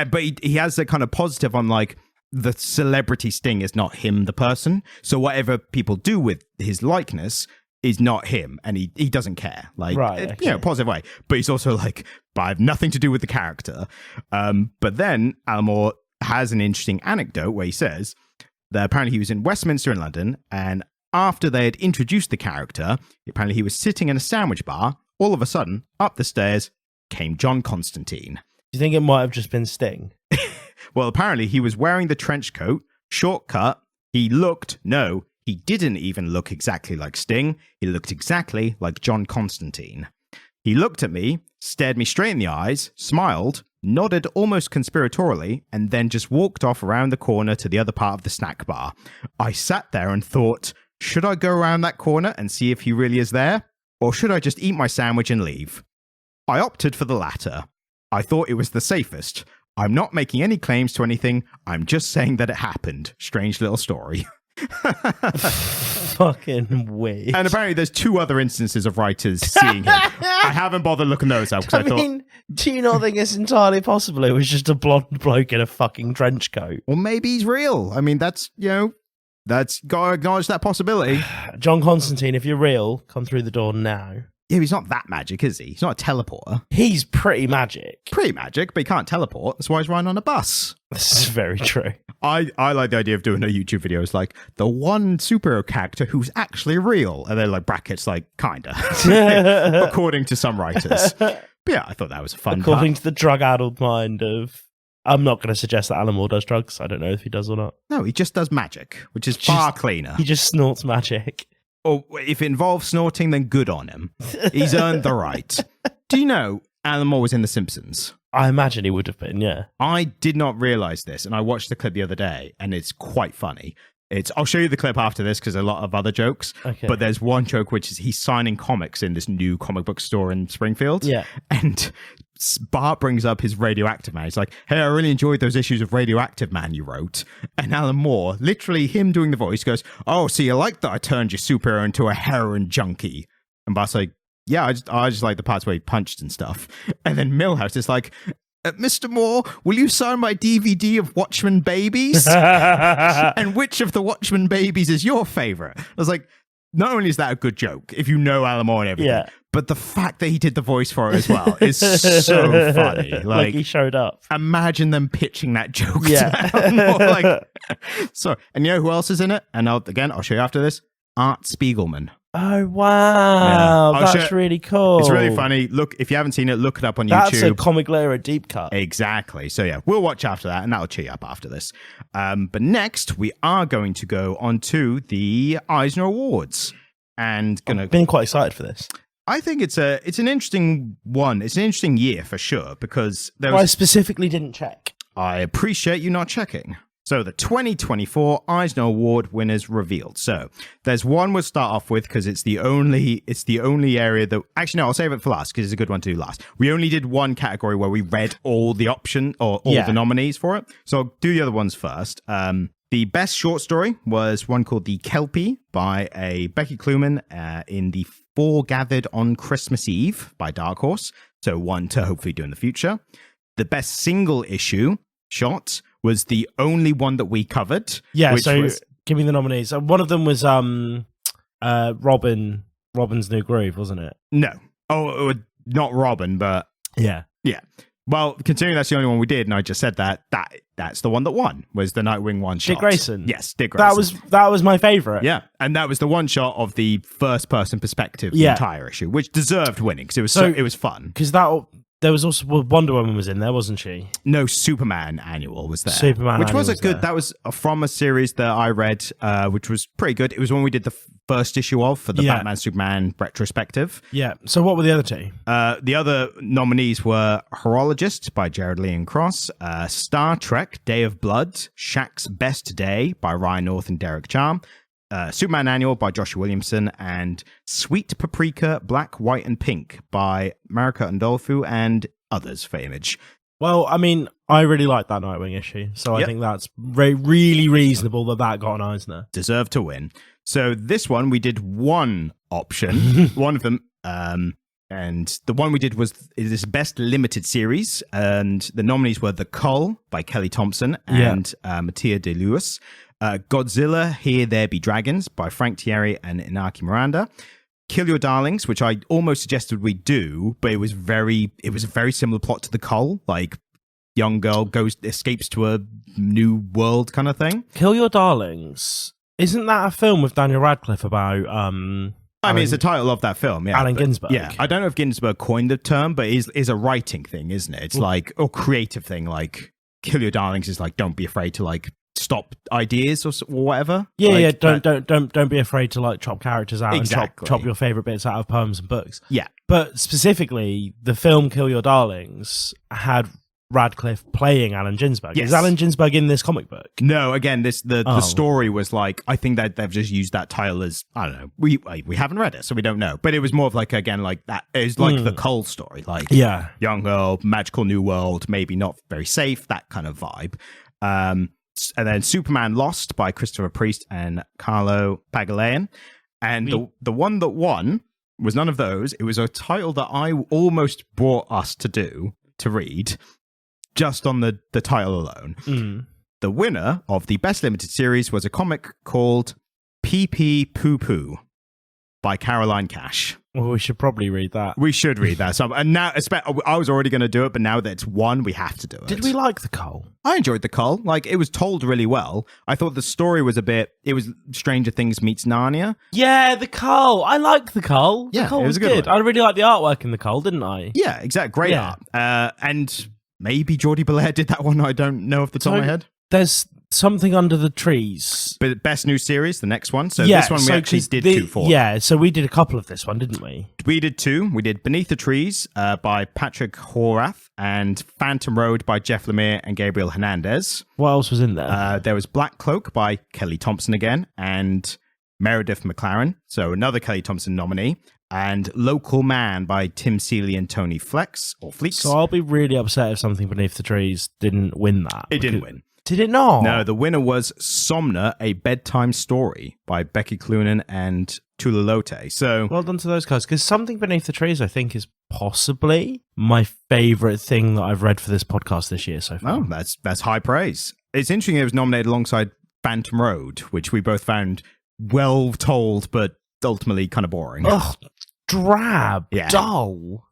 but he has that kind of positive on like, the celebrity Sting is not him, the person. So whatever people do with his likeness is not him, and he doesn't care. Like, positive way. But he's also like, I have nothing to do with the character. But then Alan Moore has an interesting anecdote where he says that apparently he was in Westminster in London, and after they had introduced the character, apparently he was sitting in a sandwich bar. All of a sudden, up the stairs came John Constantine. Do you think it might have just been Sting? Well, apparently he was wearing the trench coat, short cut. He didn't even look exactly like Sting. He looked exactly like John Constantine. He looked at me, stared me straight in the eyes, smiled, nodded almost conspiratorially, and then just walked off around the corner to the other part of the snack bar. I sat there and thought, should I go around that corner and see if he really is there? Or should I just eat my sandwich and leave? I opted for the latter. I thought it was the safest. I'm not making any claims to anything. I'm just saying that it happened. Strange little story. Fucking weird. And apparently there's 2 other instances of writers seeing him. I haven't bothered looking those up because I thought, do you not think it's entirely possible it was just a blonde bloke in a fucking trench coat? Well, maybe he's real. I mean, that's got to acknowledge that possibility. John Constantine, if you're real, come through the door now. Yeah, he's not that magic, is he? He's not a teleporter. He's pretty magic. Pretty magic, but he can't teleport. That's why he's riding on a bus. This is very true. I like the idea of doing a YouTube video. It's like the one superhero character who's actually real. And then like brackets, like, kinda. According to some writers. But yeah, I thought that was a fun According to the drug-addled mind of... I'm not going to suggest that Alan Moore does drugs. I don't know if he does or not. No, he just does magic, which is far cleaner. He just snorts magic. Or if it involves snorting, then good on him. He's earned the right. Do you know Alan Moore was in The Simpsons? I imagine he would have been, yeah. I did not realize this, and I watched the clip the other day, and it's quite funny. I'll show you the clip after this because a lot of other jokes. Okay. But there's one joke which is he's signing comics in this new comic book store in Springfield. Yeah. And Bart brings up his Radioactive Man. He's like, hey, I really enjoyed those issues of Radioactive Man you wrote. And Alan Moore, literally him doing the voice, goes, oh, so you like that I turned your superhero into a heroin junkie? And Bart's like, yeah, I just like the parts where he punched and stuff. And then Milhouse is like, Mr. Moore, will you sign my DVD of Watchmen Babies? And which of the Watchmen Babies is your favorite? I was like, not only is that a good joke, if you know Alan Moore and everything, but the fact that he did the voice for it as well is so funny. Like he showed up. Imagine them pitching that joke to Alan Moore. So, and you know who else is in it? And I'll show you after this. Art Spiegelman. Oh, wow. Yeah. That's really cool. It's really funny. Look, if you haven't seen it, look it up on YouTube. That's a comic layer deep cut. Exactly. So yeah, we'll watch after that, and that'll cheer you up after this. But next, we are going to go on to the Eisner Awards. And I've been quite excited for this. I think it's an interesting one. It's an interesting year for sure, because I specifically didn't check. I appreciate you not checking. So the 2024 Eisner Award winners revealed. So there's one we'll start off with because it's the only area that actually no, I'll save it for last because it's a good one to do last. We only did one category where we read all the option or all the nominees for it. So I'll do the other ones first. The best short story was one called The Kelpie by a Becky Kluman in the Foregathered on Christmas Eve by Dark Horse. So one to hopefully do in the future. The best single issue shot was the only one that we covered. Yeah, so give me the nominees. One of them was Robin's New Groove, wasn't it? No. Oh, not Robin, but... Yeah. Yeah. Well, considering that's the only one we did, and I just said that's the one that won, was the Nightwing one shot. Dick Grayson? Yes, Dick Grayson. That was my favourite. Yeah, and that was the one shot of the first-person perspective, the entire issue, which deserved winning, because it was fun. Because there was also Wonder Woman was in there, wasn't she? No, Superman Annual was there. Which was a good. That was from a series that I read, which was pretty good. It was when we did the first issue for the Batman Superman retrospective. Yeah. So what were the other two? The other nominees were Horologist by Jared Lee and Cross, Star Trek: Day of Blood, Shaq's Best Day by Ryan North and Derek Charm, Superman Annual by Joshua Williamson, and Sweet Paprika, Black, White, and Pink by Marika Andolfo and others for Image. Well, I mean, I really like that Nightwing issue, so I think that's really reasonable that got an Eisner. Deserved to win. So this one, we did one option, one of them, And the one we did is this best limited series, and the nominees were The Cull by Kelly Thompson and Mattia De Lewis, Godzilla, Here There Be Dragons by Frank Thierry and Inaki Miranda, Kill Your Darlings, which I almost suggested we do, but it was a very similar plot to The Cull, like young girl escapes to a new world kind of thing. Kill Your Darlings. Isn't that a film with Daniel Radcliffe about... it's the title of that film, yeah. Allen Ginsberg. Yeah, I don't know if Ginsberg coined the term, but it is a writing thing, isn't it? It's or creative thing, like Kill Your Darlings is like, don't be afraid to like stop ideas or whatever. Yeah, don't be afraid to like chop characters out and chop your favorite bits out of poems and books. Yeah. But specifically, the film Kill Your Darlings had Radcliffe playing Allen Ginsberg. Yes. Is Allen Ginsberg in this comic book? No, again, the story was like, I think that they've just used that title as, I don't know, we haven't read it, so we don't know. But it was more of like, again, like that, it was like the Cull story, like young girl, magical new world, maybe not very safe, that kind of vibe. And then Superman Lost by Christopher Priest and Carlo Pagulayan. And the one that won was none of those. It was a title that I almost brought us to read, just on the title alone. The winner of the best limited series was a comic called Pee Pee Poo Poo by Caroline Cash. Well, we should probably read that. We should read that. So, and now, I was already going to do it, but now that it's won, we have to do it. Did we like The Cull? I enjoyed The Cull. Like, it was told really well. I thought the story was it was Stranger Things meets Narnia. Yeah, The Cull. I liked The Cull. The Cull it was good. I really liked the artwork in The Cull, didn't I? Yeah, exactly. Great art. And maybe Jordie Bellaire did that one. I don't know off the top of my head. There's Something Under the Trees. But best new series, the next one. So this one we actually did 2 for. Yeah, so we did a couple of this one, didn't we? We did 2. We did Beneath the Trees by Patrick Horath and Phantom Road by Jeff Lemire and Gabriel Hernandez. What else was in there? There was Black Cloak by Kelly Thompson again and Meredith McLaren, so another Kelly Thompson nominee. And Local Man by Tim Seeley and Tony Flex, or Fleeks. So I'll be really upset if Something Beneath the Trees didn't win that. It didn't win. Did it not? No, the winner was Somna, A Bedtime Story by Becky Cloonan and Tula Lote. So well done to those guys, because Something Beneath the Trees, I think, is possibly my favourite thing that I've read for this podcast this year so far. Oh, that's high praise. It's interesting it was nominated alongside Phantom Road, which we both found well told, but ultimately kind of boring. Ugh, drab, dull,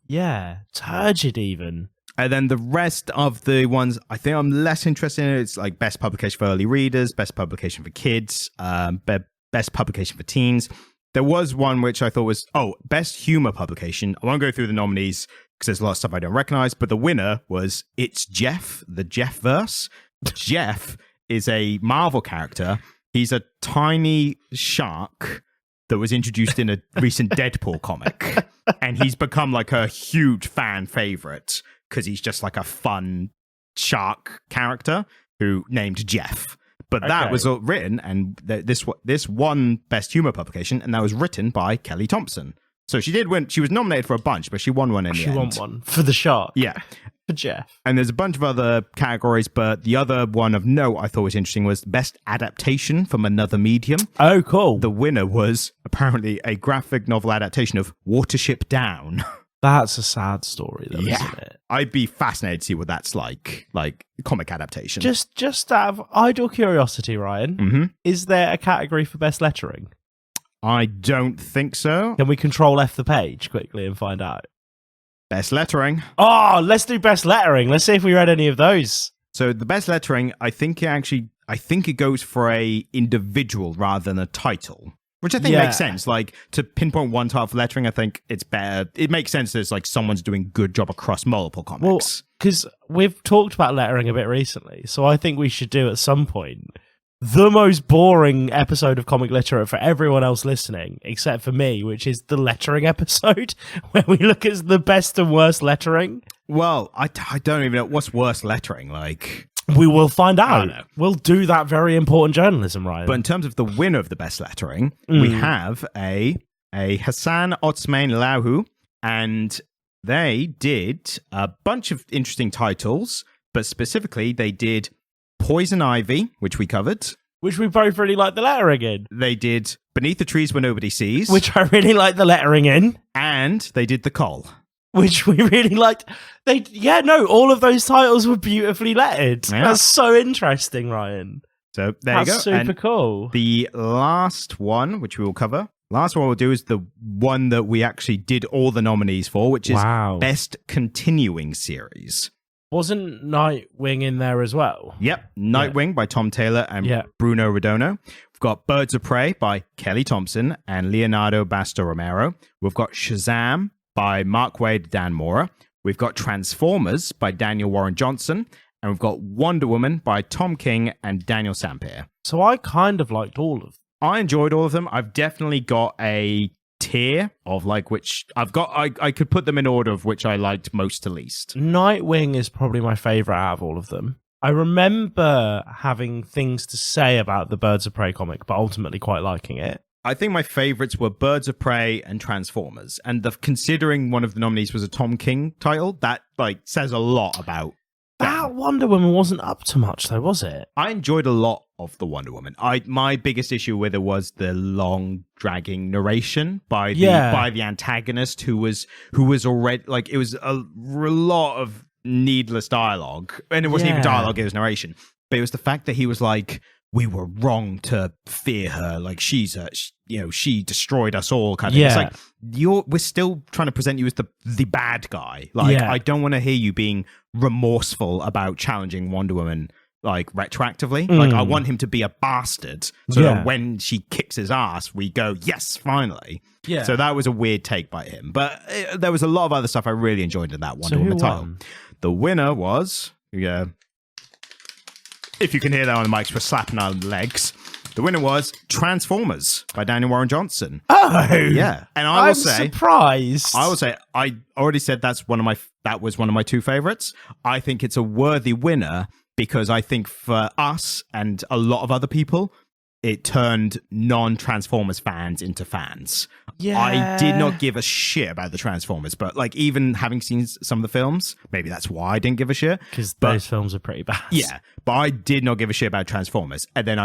turgid even. And then the rest of the ones I think I'm less interested in, it's like best publication for early readers, best publication for kids, best publication for teens. There was one which I thought was, best humor publication. I won't go through the nominees because there's a lot of stuff I don't recognize, but the winner was It's Jeff, the Jeff-verse. Jeff is a Marvel character. He's a tiny shark that was introduced in a recent Deadpool comic. And he's become like a huge fan favorite because he's just like a fun shark character who named Jeff. But that was written, and this won Best Humor Publication, and that was written by Kelly Thompson. So she did win. She was nominated for a bunch, but she won one in the end. She won one for the shark. Yeah. For Jeff. And there's a bunch of other categories, but the other one of note I thought was interesting was Best Adaptation from Another Medium. Oh, cool. The winner was apparently a graphic novel adaptation of Watership Down. That's a sad story, though, isn't it? I'd be fascinated to see what that's like comic adaptation. Just out of idle curiosity, Ryan, is there a category for best lettering? I don't think so. Can we Control F the page quickly and find out? Best lettering. Oh, let's do best lettering. Let's see if we read any of those. So the best lettering, I think it goes for a individual rather than a title. Which I think makes sense. Like, to pinpoint one type of lettering, I think it's better. It makes sense that it's like someone's doing a good job across multiple comics. Well, because we've talked about lettering a bit recently, so I think we should do at some point the most boring episode of Comic Literate for everyone else listening, except for me, which is the lettering episode, where we look at the best and worst lettering. Well, I don't even know what's worst lettering, like... We will find out. We'll do that very important journalism, Ryan. But in terms of the winner of the best lettering, we have a Hassan Otsmain Lahu, and they did a bunch of interesting titles, but specifically they did Poison Ivy, which we covered. Which we both really like the lettering in. They did Beneath the Trees Where Nobody Sees. which I really like the lettering in. And they did The Call. Which we really liked. All of those titles were beautifully lettered. Yeah. That's so interesting, Ryan. So there That's you go. super And cool. the last one, which we will cover, last one we'll do is the one that we actually did all the nominees for, which is Wow. Best Continuing Series. Wasn't Nightwing in there as well? Yep. Nightwing by Tom Taylor and Yeah. Bruno Redondo. We've got Birds of Prey by Kelly Thompson and Leonardo Basto Romero. We've got Shazam by Mark Waid, Dan Mora. We've got Transformers by Daniel Warren Johnson. And we've got Wonder Woman by Tom King and Daniel Sampere. So I kind of liked all of them. I enjoyed all of them. I've definitely got a tier of like which I've got. I could put them in order of which I liked most to least. Nightwing is probably my favourite out of all of them. I remember having things to say about the Birds of Prey comic, but ultimately quite liking it. I think my favorites were Birds of Prey and Transformers. And considering one of the nominees was a Tom King title, that like says a lot about That Wonder Woman wasn't up to much, though, was it? I enjoyed a lot of the Wonder Woman. My biggest issue with it was the long, dragging narration by the antagonist, who was already like it was a lot of needless dialogue, and it wasn't even dialogue; it was narration. But it was the fact that he was like, "We were wrong to fear her. Like she destroyed us all." Kind of. It's like we're still trying to present you as the bad guy. Like I don't want to hear you being remorseful about challenging Wonder Woman like retroactively. Like I want him to be a bastard, so that when she kicks his ass, we go, "Yes, finally." Yeah. So that was a weird take by him, but there was a lot of other stuff I really enjoyed in that Wonder Woman title. The winner was if you can hear that on the mics, we're slapping our legs. The winner was Transformers by Daniel Warren Johnson. Oh, yeah, and I'm surprised. I will say I already said that was one of my two favorites. I think it's a worthy winner because I think for us and a lot of other people, it turned non-Transformers fans into fans. Yeah. I did not give a shit about the Transformers, but like even having seen some of the films, maybe that's why I didn't give a shit. Because those films are pretty bad. Yeah, but I did not give a shit about Transformers. And then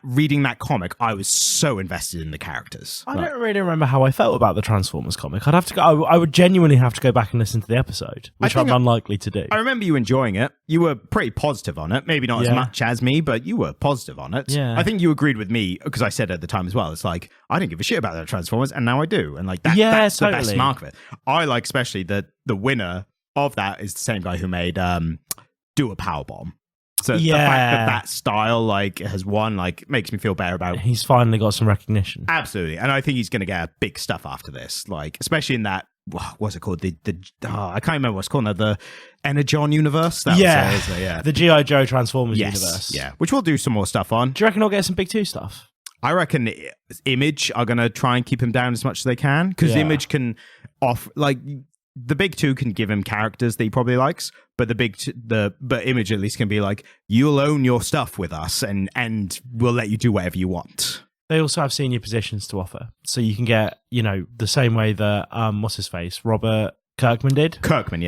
reading that comic, I was so invested in the characters. I don't really remember how I felt about the Transformers comic. I'd have to go. I would genuinely have to go back and listen to the episode, which I'm unlikely to do. I remember you enjoying it. You were pretty positive on it. Maybe not as much as me, but you were positive on it. Yeah. I think you agreed with me because I said at the time as well. It's like I didn't give a shit about the Transformers, and now I do. And like that's totally. the best mark of it. I like especially that the winner of that is the same guy who made Do a Powerbomb. So the fact that style like has won like makes me feel better about. He's finally got some recognition. Absolutely, and I think he's going to get big stuff after this. Like especially in that. What's it called? I can't remember what's called now. The Energon universe. That was it, the G.I. Joe Transformers universe. Yeah, which we'll do some more stuff on. Do you reckon he'll get some Big Two stuff? I reckon Image are going to try and keep him down as much as they can because Image can offer like the Big Two can give him characters that he probably likes, but but Image at least can be like, you'll own your stuff with us and we'll let you do whatever you want. They also have senior positions to offer, so you can get the same way that what's his face Robert Kirkman did. Kirkman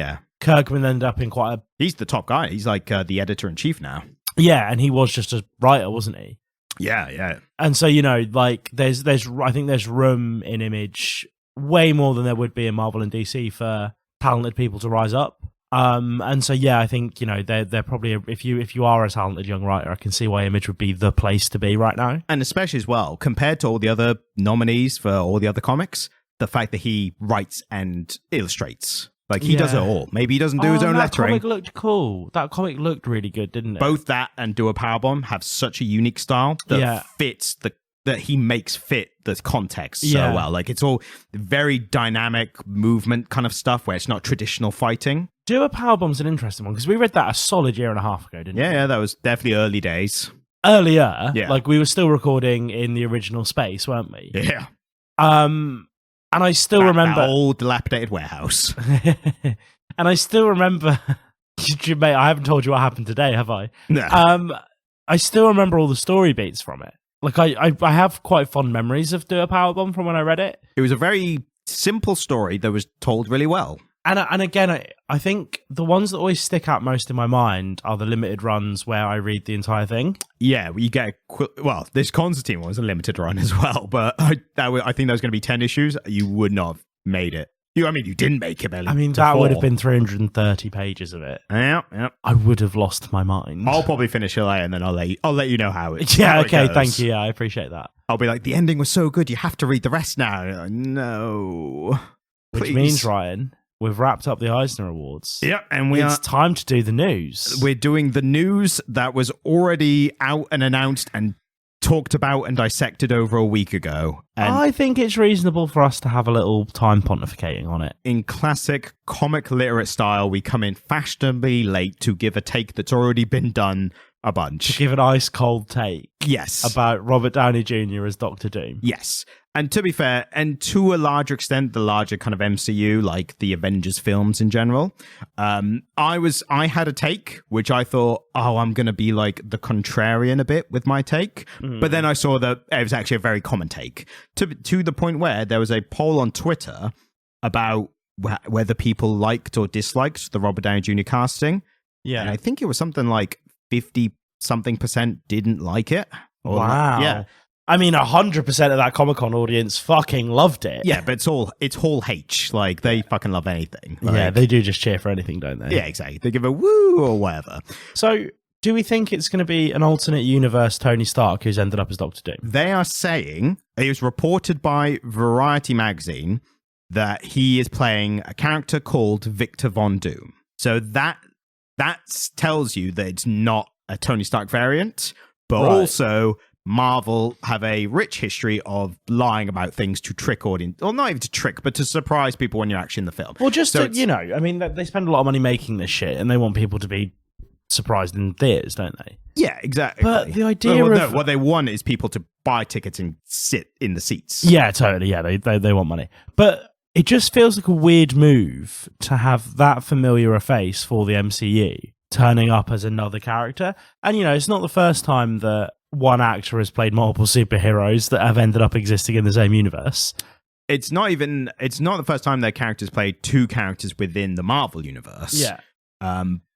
ended up in he's the top guy. He's like the editor-in-chief now. Yeah, and he was just a writer, wasn't he? Yeah. And so like there's I think there's room in Image way more than there would be in Marvel and DC for talented people to rise up. And so I think they're probably if you are a talented young writer, I can see why Image would be the place to be right now. And especially as well compared to all the other nominees for all the other comics, the fact that he writes and illustrates. Like, he does it all. Maybe he doesn't do his own lettering. That comic looked cool. That comic looked really good, didn't it? Both that and Do a Powerbomb have such a unique style that fits that he makes fit the context so well. Like, it's all very dynamic movement kind of stuff where it's not traditional fighting. Do a Powerbomb's an interesting one because we read that a solid year and a half ago, didn't we? Yeah, that was definitely early days. Earlier? Yeah. Like, we were still recording in the original space, weren't we? Yeah. And I still remember that old dilapidated warehouse. And I still remember, mate, I haven't told you what happened today, have I? No. I still remember all the story beats from it. Like I have quite fond memories of Do a Powerbomb from when I read it. It was a very simple story that was told really well. And again, I think the ones that always stick out most in my mind are the limited runs where I read the entire thing. Yeah, you get this Constantine one was a limited run as well, but I think that was going to be 10 issues. You would not have made it. You didn't make it, Billy. I mean, that would have been 330 pages of it. Yeah. I would have lost my mind. I'll probably finish it later, and then I'll let you know how it. Yeah, how it okay, goes. thank you. Yeah, I appreciate that. I'll be like, the ending was so good, you have to read the rest now. Like, no, which please. Means, Ryan, we've wrapped up the Eisner Awards. Yeah, and it's time to do the news. We're doing the news that was already out and announced and talked about and dissected over a week ago. And I think it's reasonable for us to have a little time pontificating on it. In classic comic literate style, we come in fashionably late to give a take that's already been done a bunch. To give an ice cold take. Yes. About Robert Downey Jr. as Doctor Doom. Yes. And to be fair, and to a larger extent, the larger kind of MCU, like the Avengers films in general, I had a take, which I thought, I'm going to be like the contrarian a bit with my take. But then I saw that it was actually a very common take, to the point where there was a poll on Twitter about whether people liked or disliked the Robert Downey Jr. casting. Yeah. And I think it was something like 50-something% didn't like it. Wow. Yeah. I mean, 100% of that Comic-Con audience fucking loved it. Yeah, but it's all H. Like, they fucking love anything. Like, yeah, they do just cheer for anything, don't they? Yeah, exactly. They give a woo or whatever. So, do we think it's going to be an alternate universe Tony Stark who's ended up as Doctor Doom? They are saying, it was reported by Variety magazine, that he is playing a character called Victor Von Doom. So that tells you that it's not a Tony Stark variant, but also Marvel have a rich history of lying about things to trick audience, or not even to trick, but to surprise people when you're actually in the film. Well, just so they spend a lot of money making this shit, and they want people to be surprised in theaters, don't they? Yeah, exactly. But the idea what they want is people to buy tickets and sit in the seats. Yeah, totally. Yeah, they want money, but it just feels like a weird move to have that familiar a face for the MCU turning up as another character. And it's not the first time that one actor has played multiple superheroes that have ended up existing in the same universe. It's not the first time their characters played two characters within the Marvel universe. Yeah.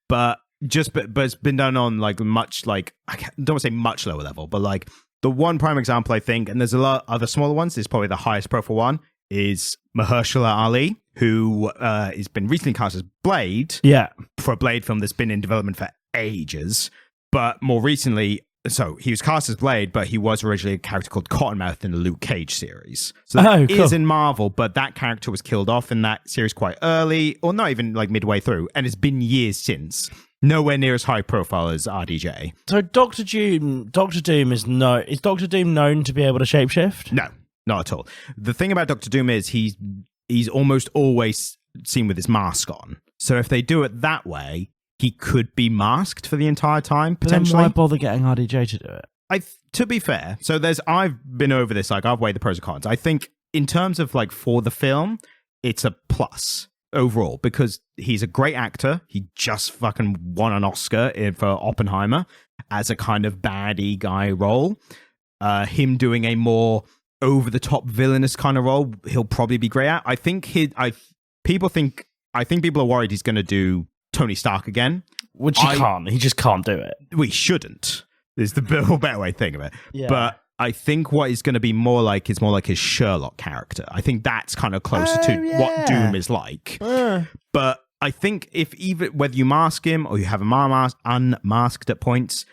But it's been done on like much, like, I don't want to say much lower level, but like the one prime example, I think, and there's a lot of other smaller ones, this is probably the highest profile one, is Mahershala Ali, who has been recently cast as Blade. Yeah. For a Blade film that's been in development for ages. But more recently, so he was cast as Blade, but he was originally a character called Cottonmouth in the Luke Cage series. So that is in Marvel, but that character was killed off in that series quite early, or not even like midway through, and it's been years since. Nowhere near as high profile as RDJ. So Doctor Doom is Doctor Doom known to be able to shapeshift? No, not at all. The thing about Doctor Doom is he's almost always seen with his mask on. So if they do it that way, he could be masked for the entire time, potentially. Then why bother getting RDJ to do it? To be fair, so I've been over this, like I've weighed the pros and cons. I think in terms of like for the film, it's a plus overall because he's a great actor. He just fucking won an Oscar for Oppenheimer as a kind of baddie guy role. Him doing a more over the top villainous kind of role, he'll probably be great at. I think people are worried he's going to do Tony Stark again. Which he can't. He just can't do it. We shouldn't. Is the better way to think of it. Yeah. But I think what he's going to be more like is more like his Sherlock character. I think that's kind of closer to what Doom is like. But I think whether you mask him or you have him unmasked at points,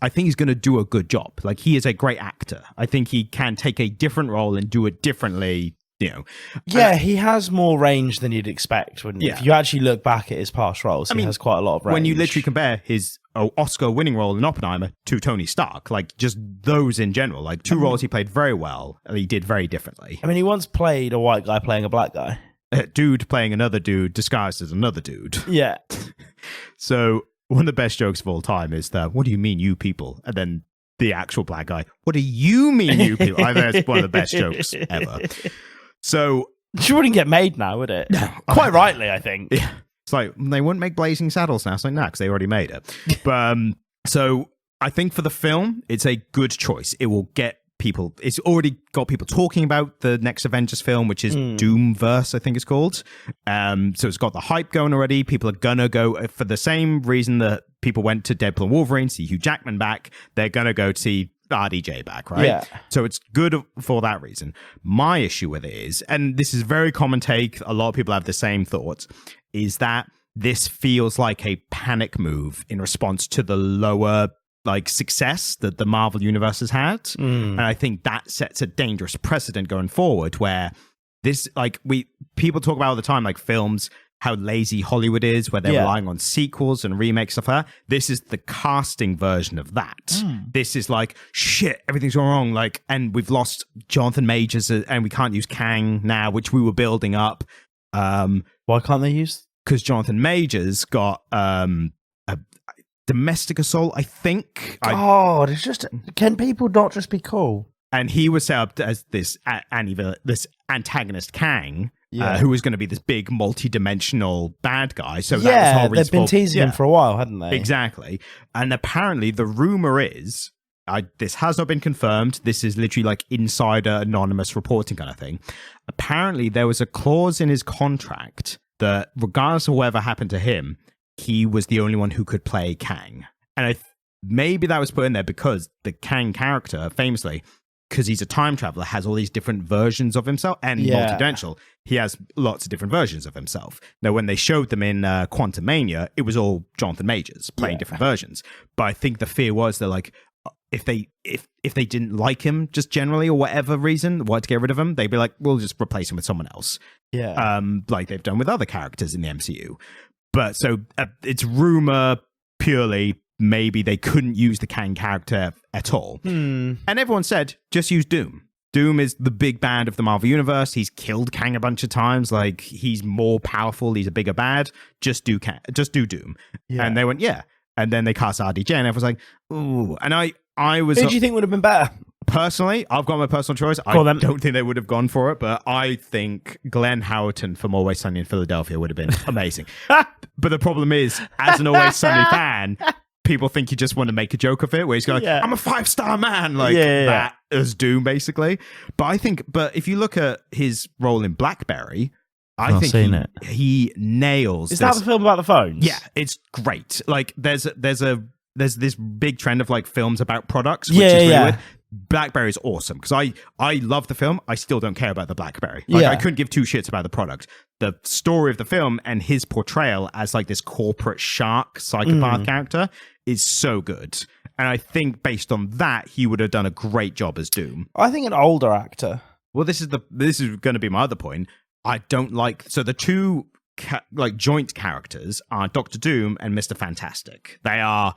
I think he's going to do a good job. Like, he is a great actor. I think he can take a different role and do it differently. Yeah, he has more range than you'd expect, wouldn't he? Yeah. If you actually look back at his past roles, he has quite a lot of range. When you literally compare his Oscar-winning role in Oppenheimer to Tony Stark, like just those in general, like two roles he played very well, and he did very differently. I mean, he once played a white guy playing a black guy. A dude playing another dude disguised as another dude. Yeah. So one of the best jokes of all time is that, what do you mean, you people? And then the actual black guy, what do you mean, you people? I think that's one of the best jokes ever. So she wouldn't get made now, would it? No, quite rightly, I think. Yeah, it's like they wouldn't make Blazing Saddles now, something like that, because they already made it. But so I think for the film, it's a good choice. It will get people. It's already got people talking about the next Avengers film, which is Doomverse, I think it's called. So it's got the hype going already. People are gonna go for the same reason that people went to Deadpool and Wolverine, see Hugh Jackman back. They're gonna go to see RDJ back, right? Yeah. So it's good for that reason. My issue with it is, and this is a very common take, a lot of people have the same thoughts, is that this feels like a panic move in response to the lower success that the Marvel universe has had. And I think that sets a dangerous precedent going forward, where this people talk about all the time, like films, how lazy Hollywood is, where they're relying on sequels and remakes of her. This is the casting version of that. This is like, shit, everything's gone wrong. And we've lost Jonathan Majors, and we can't use Kang now, which we were building up. Why can't they use? Because Jonathan Majors got a domestic assault, I think. God, it's just, can people not just be cool? And he was set up as this antagonist Kang, who was going to be this big multi-dimensional bad guy. So that was whole they've been teasing him for a while, hadn't they? Exactly. And apparently the rumor is, this has not been confirmed, this is literally like insider anonymous reporting kind of thing. Apparently there was a clause in his contract that regardless of whatever happened to him, he was the only one who could play Kang. And maybe that was put in there because the Kang character, famously, because he's a time traveler, has all these different versions of himself, and multidimensional, he has lots of different versions of himself. Now, when they showed them in Quantumania, it was all Jonathan Majors playing different versions. But I think the fear was that, like, if they didn't like him just generally or whatever reason, wanted to get rid of him, they'd be like, we'll just replace him with someone else. Yeah. Like they've done with other characters in the MCU. But so it's rumor purely. Maybe they couldn't use the Kang character at all. And everyone said, just use Doom. Doom is the big bad of the Marvel Universe. He's killed Kang a bunch of times. Like, he's more powerful. He's a bigger bad. Just do Doom. Yeah. And they went, yeah. And then they cast RDJ, and everyone's like, ooh. And I was... Who do you think would have been better? Personally, I've got my personal choice. I don't think they would have gone for it, but I think Glenn Howerton from Always Sunny in Philadelphia would have been amazing. But the problem is, as an Always Sunny fan... people think you just want to make a joke of it, where he's going, I'm a 5-star man, that as Doom, basically. But if you look at his role in Blackberry, I think he nails. Is that the film about the phones? Yeah, it's great. Like, there's this big trend of like films about products, which is really weird. Blackberry is awesome because I love the film. I still don't care about the Blackberry. I couldn't give two shits about the product. The story of the film and his portrayal as like this corporate shark psychopath character is so good. And I think based on that, he would have done a great job as Doom. I think an older actor. Well, this is going to be my other point. I don't like, so the two joint characters are Dr. Doom and Mr. Fantastic. They are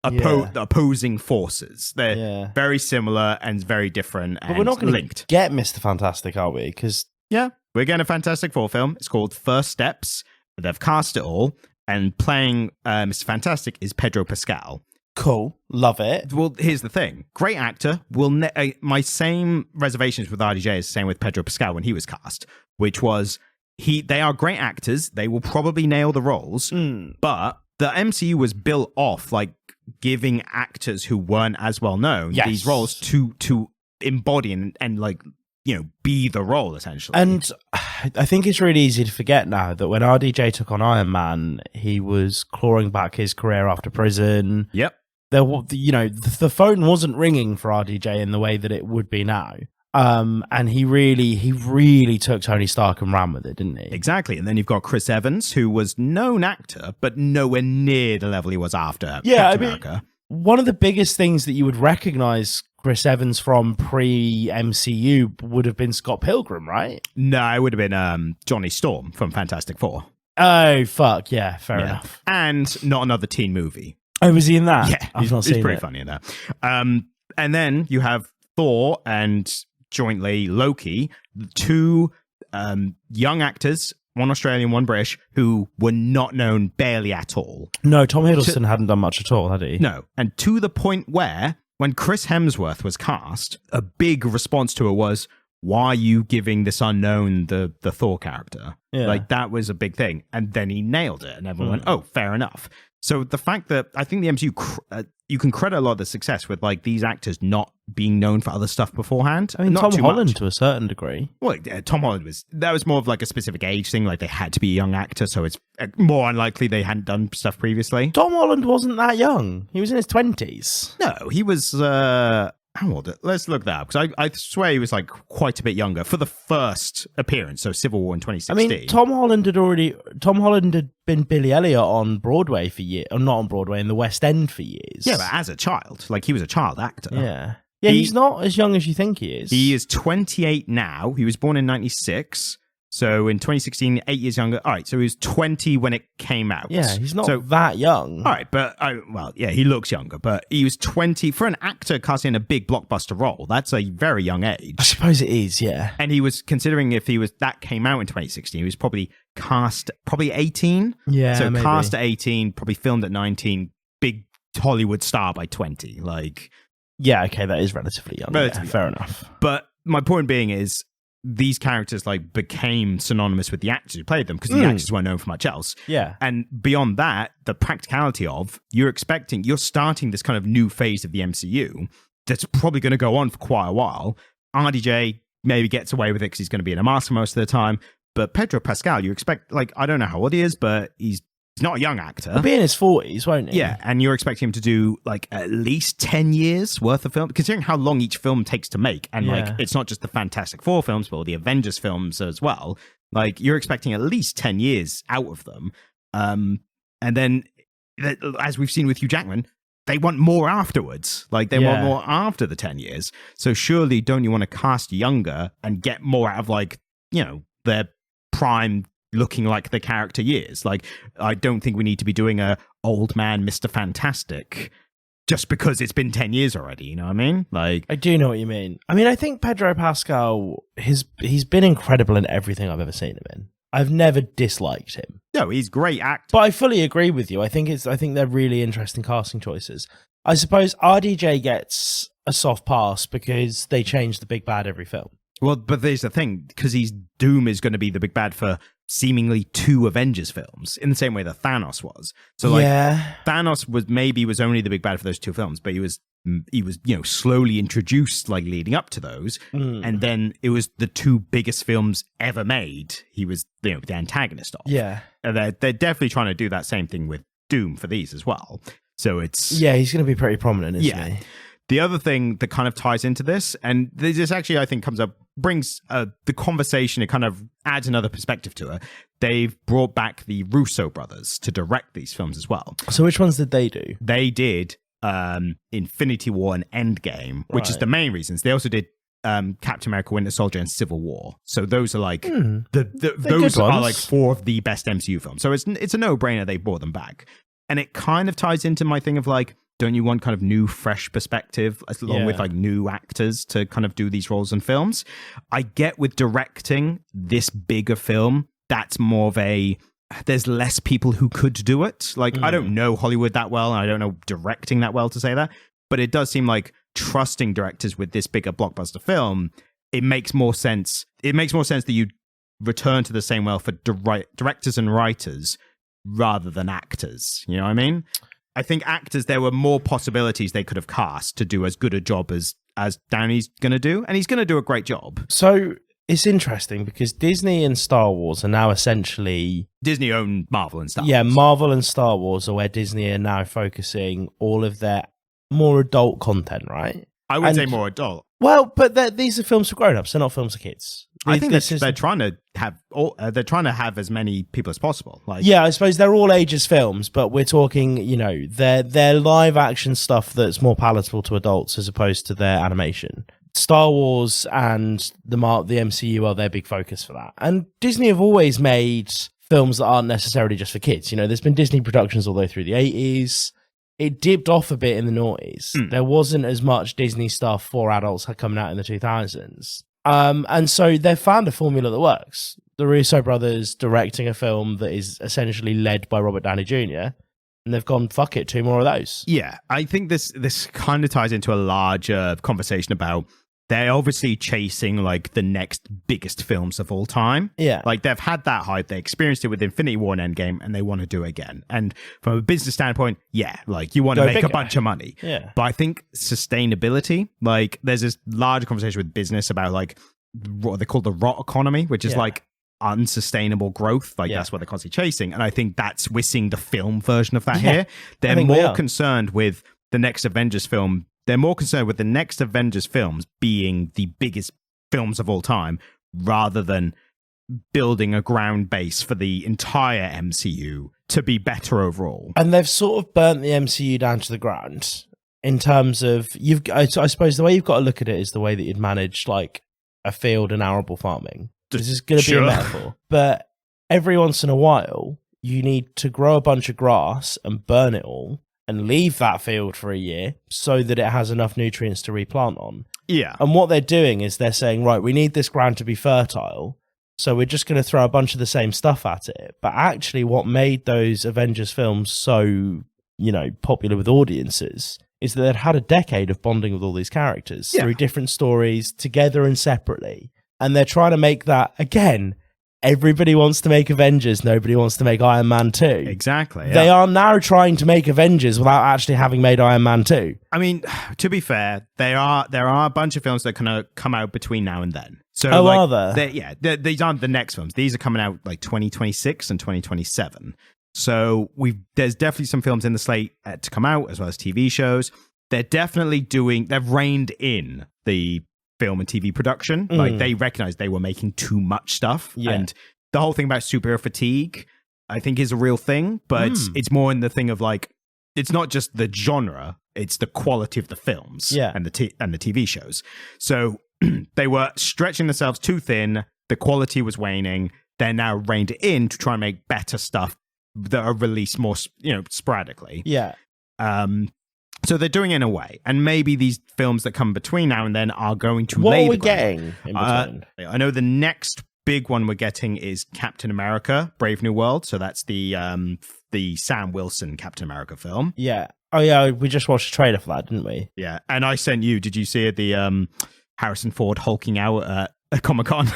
opposing forces. They're very similar and very different, and but we're not going linked. To get Mr. Fantastic, are we? Because we're getting a Fantastic Four film. It's called First Steps. They've cast it all, and playing Mr. Fantastic is Pedro Pascal. Cool, love it. Well, here's the thing: great actor. My same reservations with RDJ is the same with Pedro Pascal when he was cast, which was they are great actors. They will probably nail the roles, but the MCU was built off like giving actors who weren't as well known these roles to embody and like, you know, be the role essentially. And I think it's really easy to forget now that when RDJ took on Iron Man, he was clawing back his career after prison. Yep. The phone wasn't ringing for RDJ in the way that it would be now. And he really took Tony Stark and ran with it, didn't he? Exactly. And then you've got Chris Evans, who was known actor, but nowhere near the level he was after Captain America. One of the biggest things that you would recognize Chris Evans from pre-MCU would have been Scott Pilgrim, right? No, it would have been Johnny Storm from Fantastic Four. Oh, fuck. Yeah, fair enough. And not another teen movie. Oh, was he in that? Yeah, he's pretty funny in that. And then you have Thor and jointly Loki, two young actors, one Australian, one British, who were not known barely at all. No, Tom Hiddleston hadn't done much at all, had he? No, and to the point where when Chris Hemsworth was cast, a big response to it was, why are you giving this unknown the Thor character? Yeah. Like, that was a big thing. And then he nailed it, and everyone went, oh, fair enough. So the fact that I think the MCU, you can credit a lot of the success with like these actors not being known for other stuff beforehand. I mean, not Tom Holland to a certain degree. Well, Tom Holland was more of like a specific age thing. Like they had to be a young actor, so it's more unlikely they hadn't done stuff previously. Tom Holland wasn't that young. He was in his 20s. No, he was. How old? Let's look that up because I swear he was like quite a bit younger for the first appearance. So Civil War in 2016. I mean, Tom Holland had been Billy Elliot on Broadway for years, or not on Broadway, in the West End for years. Yeah, but as a child, like he was a child actor. Yeah. Yeah, he's not as young as you think he is. He is 28 now. He was born in 96. So in 2016, 8 years younger. All right, so he was 20 when it came out. Yeah, he's not that young. All right, but, he looks younger, but he was 20. For an actor casting a big blockbuster role, that's a very young age. I suppose it is, yeah. And he was, considering if that came out in 2016, he was probably cast, 18? Yeah, so maybe. Cast at 18, probably filmed at 19, big Hollywood star by 20. Like, yeah, okay, that is relatively young. Relatively fair young. enough. But my point being is, these characters like became synonymous with the actors who played them because the actors weren't known for much else. Yeah. And beyond that, the practicality of you're starting this kind of new phase of the MCU that's probably going to go on for quite a while. RDJ maybe gets away with it because he's going to be in a mask most of the time. But Pedro Pascal, you expect, like, I don't know how old he is, but he's not a young actor. He'll be in his 40s, won't he? Yeah, and you're expecting him to do like at least 10 years worth of film, considering how long each film takes to make. And like, it's not just the Fantastic Four films, but all the Avengers films as well. Like, you're expecting at least 10 years out of them. And then, as we've seen with Hugh Jackman, they want more afterwards. Like, they want more after the 10 years. So surely don't you want to cast younger and get more out of, like, you know, their prime looking like the character years? Like, I don't think we need to be doing a old man Mr. Fantastic just because it's been 10 years already, you know what I mean? Like, I do know what you mean. I mean, I think Pedro Pascal, he's been incredible in everything I've ever seen him in. I've never disliked him. No, he's a great actor. But I fully agree with you. I think they're really interesting casting choices. I suppose RDJ gets a soft pass because they change the big bad every film. Well, but there's the thing, because Doom is going to be the big bad for seemingly 2 Avengers films, in the same way that Thanos was. So, like, Thanos was only the big bad for those 2 films, but he was, you know, slowly introduced, like, leading up to those. And then it was the 2 biggest films ever made. He was, you know, the antagonist of. Yeah. And they're definitely trying to do that same thing with Doom for these as well. So it's... Yeah, he's going to be pretty prominent, isn't he? The other thing that kind of ties into this, and this actually, I think, brings the conversation, it kind of adds another perspective to it. They've brought back the Russo brothers to direct these films as well. So which ones did they do? They did Infinity War and Endgame, which is the main reasons. They also did Captain America, Winter Soldier, and Civil War. So those are like those are like 4 of the best MCU films. So it's a no-brainer they brought them back. And it kind of ties into my thing of like, don't you want kind of new, fresh perspective along with like new actors to kind of do these roles in films? I get with directing this bigger film, that's more of there's less people who could do it. Like, I don't know Hollywood that well, and I don't know directing that well to say that, but it does seem like trusting directors with this bigger blockbuster film, it makes more sense. It makes more sense that you return to the same well for directors and writers rather than actors. You know what I mean? I think actors, there were more possibilities they could have cast to do as good a job as Downey's going to do, and he's going to do a great job. So it's interesting because Disney and Star Wars are now essentially... Disney own Marvel and Star Wars. Yeah, Marvel and Star Wars are where Disney are now focusing all of their more adult content, right? I would say more adult. Well, but these are films for grown-ups, they're not films for kids. I think they're trying to have as many people as possible. Like, yeah, I suppose they're all ages films, but we're talking, you know, they're live action stuff that's more palatable to adults as opposed to their animation. Star Wars and the MCU are their big focus for that. And Disney have always made films that aren't necessarily just for kids. You know, there's been Disney productions all the way through the 80s. It dipped off a bit in the noughties. There wasn't as much Disney stuff for adults coming out in the 2000s. And so they've found a formula that works. The Russo brothers directing a film that is essentially led by Robert Downey Jr., and they've gone, fuck it, 2 more of those. Yeah, I think this kind of ties into a larger conversation about they're obviously chasing like the next biggest films of all time. Yeah. Like they've had that hype. They experienced it with Infinity War and Endgame, and they want to do it again. And from a business standpoint, yeah, like you want to make bigger. a bunch of money. Yeah. But I think sustainability, like there's this large conversation with business about like what they call the rot economy, which is like unsustainable growth. Like that's what they're constantly chasing. And I think we're seeing the film version of that here. They're more concerned with the next Avengers film. They're more concerned with the next Avengers films being the biggest films of all time rather than building a ground base for the entire MCU to be better overall. And they've sort of burnt the MCU down to the ground in terms of I suppose the way you've got to look at it is the way that you'd manage like a field and arable farming. This is going to be a metaphor. But every once in a while, you need to grow a bunch of grass and burn it all and leave that field for a year so that it has enough nutrients to replant on. Yeah. And what they're doing is they're saying, right, we need this ground to be fertile, so we're just going to throw a bunch of the same stuff at it. But actually what made those Avengers films so, popular with audiences is that they'd had a decade of bonding with all these characters through different stories, together and separately. And they're trying to make that, again, everybody wants to make Avengers, nobody wants to make Iron Man 2. Exactly. Yeah. They are now trying to make Avengers without actually having made Iron Man 2. I mean, to be fair, there are a bunch of films that kind of come out between now and then. So, are there? These aren't the next films. These are coming out like 2026 and 2027. So there's definitely some films in the slate to come out, as well as TV shows. They're definitely they've reined in the film and TV production. Like they recognized they were making too much stuff. Yeah. And the whole thing about superhero fatigue, I think, is a real thing, but it's more in the thing of like, it's not just the genre, it's the quality of the films and the TV shows. So they were stretching themselves too thin. The quality was waning. They're now reined it in to try and make better stuff that are released more, sporadically. Yeah. So they're doing it in a way, and maybe these films that come between now and then are going to what lay are we the ground. getting in between? I know the next big one we're getting is Captain America: Brave New World. So that's the Sam Wilson Captain America film. Yeah. Oh yeah, we just watched a trailer for that, didn't we? Yeah, and I sent you. Did you see it? The Harrison Ford hulking out at Comic-Con?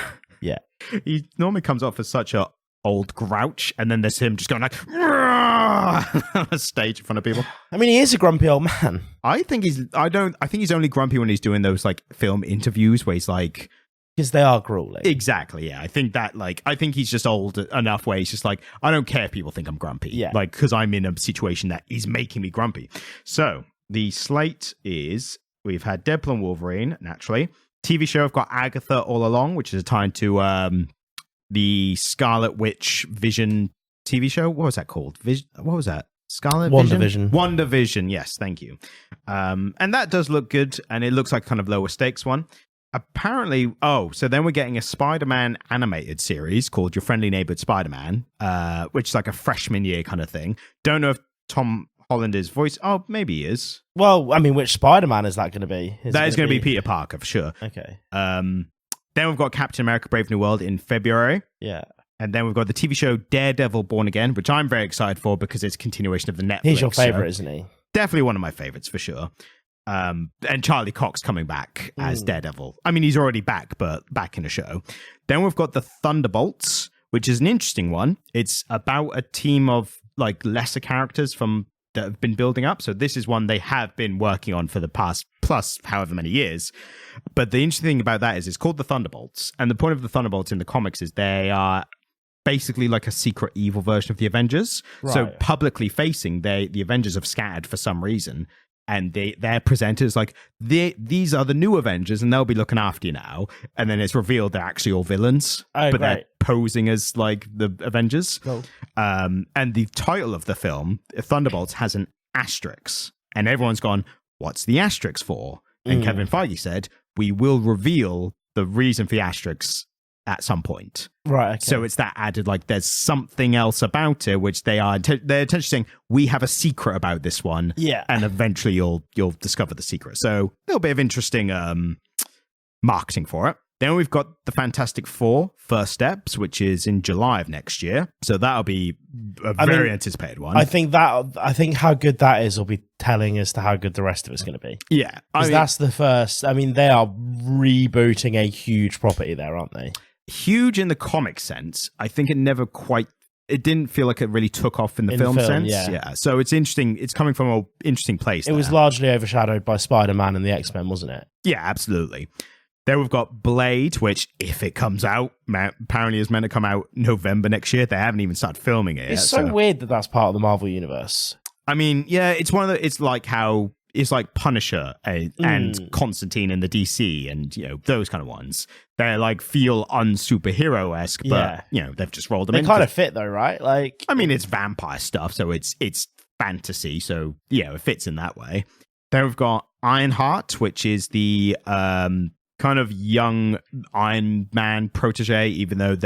Yeah. He normally comes off as such a old grouch, and then there's him just going like on a stage in front of people. I mean, he is a grumpy old man. I think he's only grumpy when he's doing those like film interviews where he's like, because they are grueling. Exactly. Yeah, I think he's just old enough where he's just like, I don't care if people think I'm grumpy. Yeah, like because I'm in a situation that is making me grumpy. So the slate is we've had Deadpool and Wolverine naturally. TV show, I've got Agatha All Along, which is a tie to the Scarlet Witch Vision TV show. What was that called? What was that? Scarlet Vision? WandaVision. Yes, thank you. And that does look good, and it looks like kind of lower stakes one. Apparently, so then we're getting a Spider-Man animated series called Your Friendly Neighborhood Spider-Man, which is like a freshman year kind of thing. Don't know if Tom Holland is voice. Oh, maybe he is. Well, I mean, which Spider-Man is that going to be? That is going to be Peter Parker for sure. Okay. Then we've got Captain America: Brave New World in February. Yeah. And then we've got the TV show Daredevil Born Again, which I'm very excited for because it's a continuation of the Netflix. He's your favorite, isn't he? Definitely one of my favorites for sure. And Charlie Cox coming back as Daredevil. I mean, he's already back, but back in a show. Then we've got the Thunderbolts, which is an interesting one. It's about a team of like lesser characters that have been building up. So this is one they have been working on for the past plus however many years. But the interesting thing about that is it's called the Thunderbolts. And the point of the Thunderbolts in the comics is they are basically like a secret evil version of the Avengers. Right. So publicly facing, the Avengers have scattered for some reason. And they're presented as like, these are the new Avengers and they'll be looking after you now. And then it's revealed they're actually all villains, but they're posing as like the Avengers. Cool. And the title of the film, Thunderbolts, has an asterisk. And everyone's gone, what's the asterisk for? And Kevin Feige said, we will reveal the reason for the asterisk at some point. Right. Okay. So it's that added, like, there's something else about it, which they're essentially saying, we have a secret about this one. Yeah. And eventually you'll discover the secret. So a little bit of interesting marketing for it. Then we've got the Fantastic Four First Steps, which is in July of next year. So that'll be a very anticipated one. I think how good that is will be telling as to how good the rest of it's going to be. Yeah. Because that's the first. I mean, they are rebooting a huge property there, aren't they? Huge in the comic sense. I think it didn't feel like it really took off in the film sense. Yeah. So it's interesting. It's coming from an interesting place. It was largely overshadowed by Spider-Man and the X-Men, wasn't it? Yeah, absolutely. Then we've got Blade, which, if it comes out, apparently is meant to come out November next year. They haven't even started filming it yet. It's so weird that that's part of the Marvel universe. I mean, yeah, it's like Punisher and Constantine in the DC and, those kind of ones. They're like feel unsuperhero-esque, but, they've just rolled them in. They kind of fit though, right? Like, I mean, it's vampire stuff, so it's fantasy, so, it fits in that way. Then we've got Ironheart, which is the kind of young Iron Man protege, even though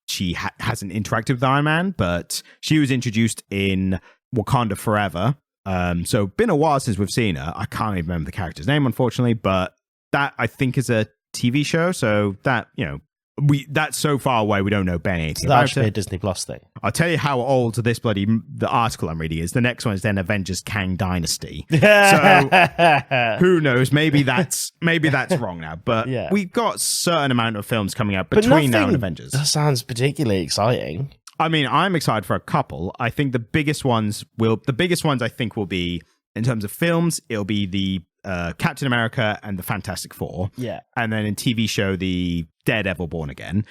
she hasn't interacted with Iron Man, but she was introduced in Wakanda Forever. So been a while since we've seen her. I can't even remember the character's name, unfortunately, but that I think is a TV show. So that, that's so far away, we don't know anything about it. That should be a Disney Plus thing. I'll tell you how old the article I'm reading is. The next one is then Avengers Kang Dynasty. So who knows? Maybe that's wrong now. But we've got a certain amount of films coming out between now and Avengers. That sounds particularly exciting. I mean, I'm excited for a couple. I think the biggest ones I think will be, in terms of films, it'll be the Captain America and the Fantastic Four. Yeah. And then in TV show, the Daredevil Born Again.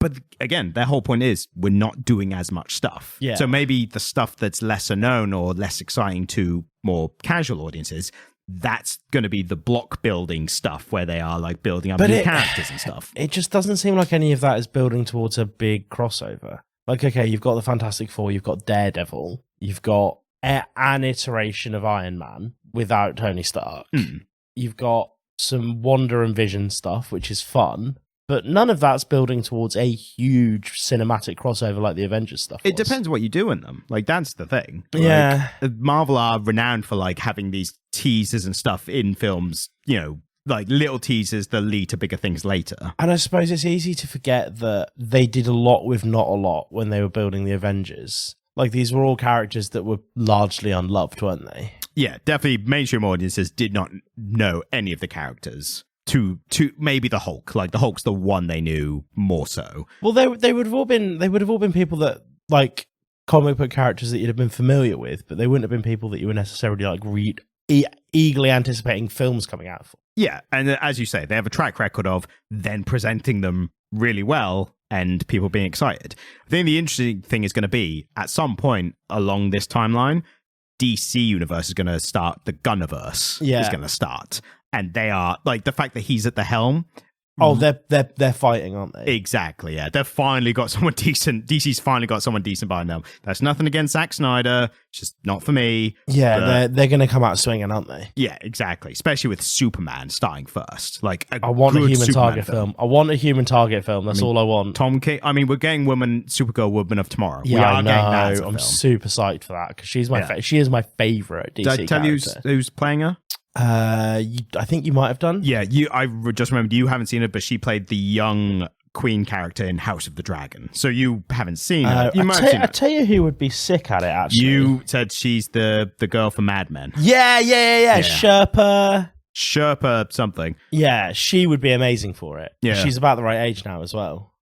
But again, their whole point is we're not doing as much stuff. Yeah. So maybe the stuff that's lesser known or less exciting to more casual audiences, that's going to be the block building stuff where they are like building up new characters and stuff. It just doesn't seem like any of that is building towards a big crossover. Like, okay, you've got the Fantastic Four, you've got Daredevil, you've got an iteration of Iron Man without Tony Stark. You've got some Wonder and Vision stuff, which is fun, but none of that's building towards a huge cinematic crossover like the Avengers stuff was. It depends what you do in them. Like, that's the thing. Yeah. Like, Marvel are renowned for like having these teasers and stuff in films, like little teasers that lead to bigger things later. And I suppose it's easy to forget that they did a lot with not a lot when they were building the Avengers. Like, these were all characters that were largely unloved, weren't they? Yeah, definitely mainstream audiences did not know any of the characters. To maybe the Hulk. Like, the Hulk's the one they knew more so. Well, they would have all been people that, like, comic book characters that you'd have been familiar with, but they wouldn't have been people that you were necessarily like eagerly anticipating films coming out for. Yeah, and as you say, they have a track record of then presenting them really well and people being excited. I think the interesting thing is going to be, at some point along this timeline, DC Universe is going to start, the Gunniverse is going to start. And they are, like, the fact that he's at the helm. Oh, they're fighting, aren't they? Exactly, yeah. They've finally got someone decent. DC's finally got someone decent behind them. That's nothing against Zack Snyder. It's just not for me. Yeah, they're going to come out swinging, aren't they? Yeah, exactly. Especially with Superman starting first. Like, I want a Human Target film. I want a Human Target film. That's all I want. Tom King. I mean, we're getting Supergirl Woman of Tomorrow. Yeah, we are I know. getting that as a I'm film. super psyched for that because she's my she is my favorite DC Did I tell you character. who's playing her? I think you might have done. Yeah, I just remembered you haven't seen it, but she played the young Queen character in House of the Dragon. So you haven't seen her. You might have seen her. I tell you who would be sick at it, actually. You said she's the girl from Mad Men. Yeah. Sherpa something. Yeah, she would be amazing for it. Yeah. She's about the right age now as well.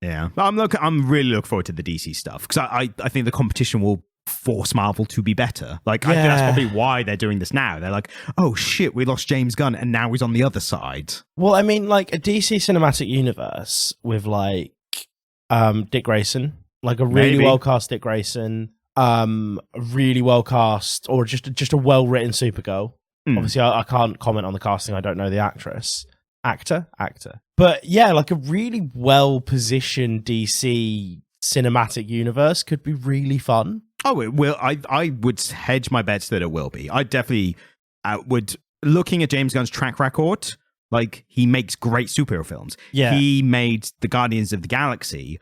Yeah. I'm really looking forward to the DC stuff because I think the competition will force Marvel to be better. Like, I think that's probably why they're doing this now. They're like, oh shit, we lost James Gunn and now he's on the other side. Well, I mean, like a DC cinematic universe with like Dick Grayson, like a really well cast Dick Grayson, really well cast, or just a well written Supergirl. Obviously, I can't comment on the casting. I don't know the actor. But yeah, like a really well positioned DC cinematic universe could be really fun. Oh, it will. I would hedge my bets that it will be. I definitely would. Looking at James Gunn's track record, like, he makes great superhero films. Yeah. He made the Guardians of the Galaxy,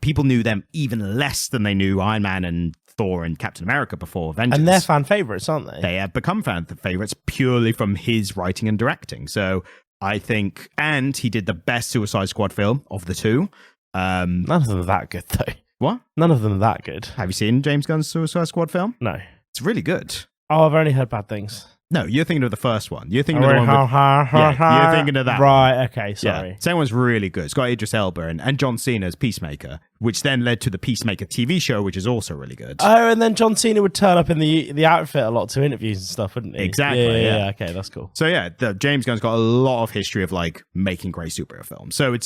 people knew them even less than they knew Iron Man and Thor and Captain America before Avengers. And they're fan favorites, aren't they? They have become fan favorites purely from his writing and directing. So I think, and he did the best Suicide Squad film of the two. None of them are that good, though. What? None of them are that good. Have you seen James Gunn's Suicide Squad film? No. It's really good. Oh, I've only heard bad things. No, you're thinking of the first one. You're thinking of the one with, you're thinking of that right, one. Okay, sorry. Yeah. Second one's really good. It's got Idris Elba and John Cena as Peacemaker, which then led to the Peacemaker TV show, which is also really good. Oh, and then John Cena would turn up in the outfit a lot to interviews and stuff, wouldn't he? Exactly. Yeah. Okay, that's cool. So yeah, James Gunn's got a lot of history of like making great superhero films. So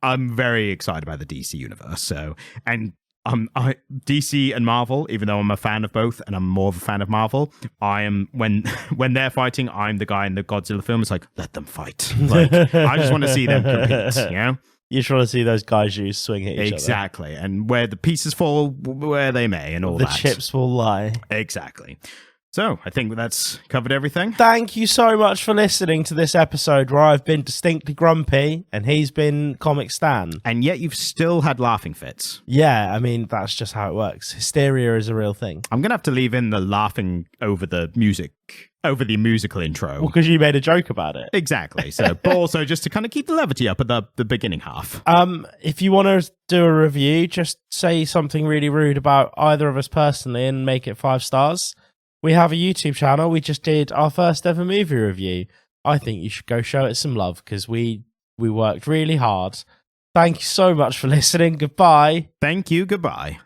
I'm very excited about the DC universe. So DC and Marvel, even though I'm a fan of both and I'm more of a fan of Marvel, I am when they're fighting, I'm the guy in the Godzilla film. It's like, let them fight. Like, I just want to see them compete, you know? You just want to see those kaiju swing at each other. Exactly. And where the pieces fall where they may and all the that. The chips will lie. Exactly. So, I think that's covered everything. Thank you so much for listening to this episode where I've been distinctly grumpy and he's been Comic Stan. And yet you've still had laughing fits. Yeah, I mean, that's just how it works. Hysteria is a real thing. I'm going to have to leave in the laughing over the musical intro. Well, because you made a joke about it. Exactly. So, but also just to kind of keep the levity up at the beginning half. If you want to do a review, just say something really rude about either of us personally and make it 5 stars. We have a YouTube channel. We just did our first ever movie review. I think you should go show it some love because we worked really hard. Thank you so much for listening. Goodbye. Thank you. Goodbye.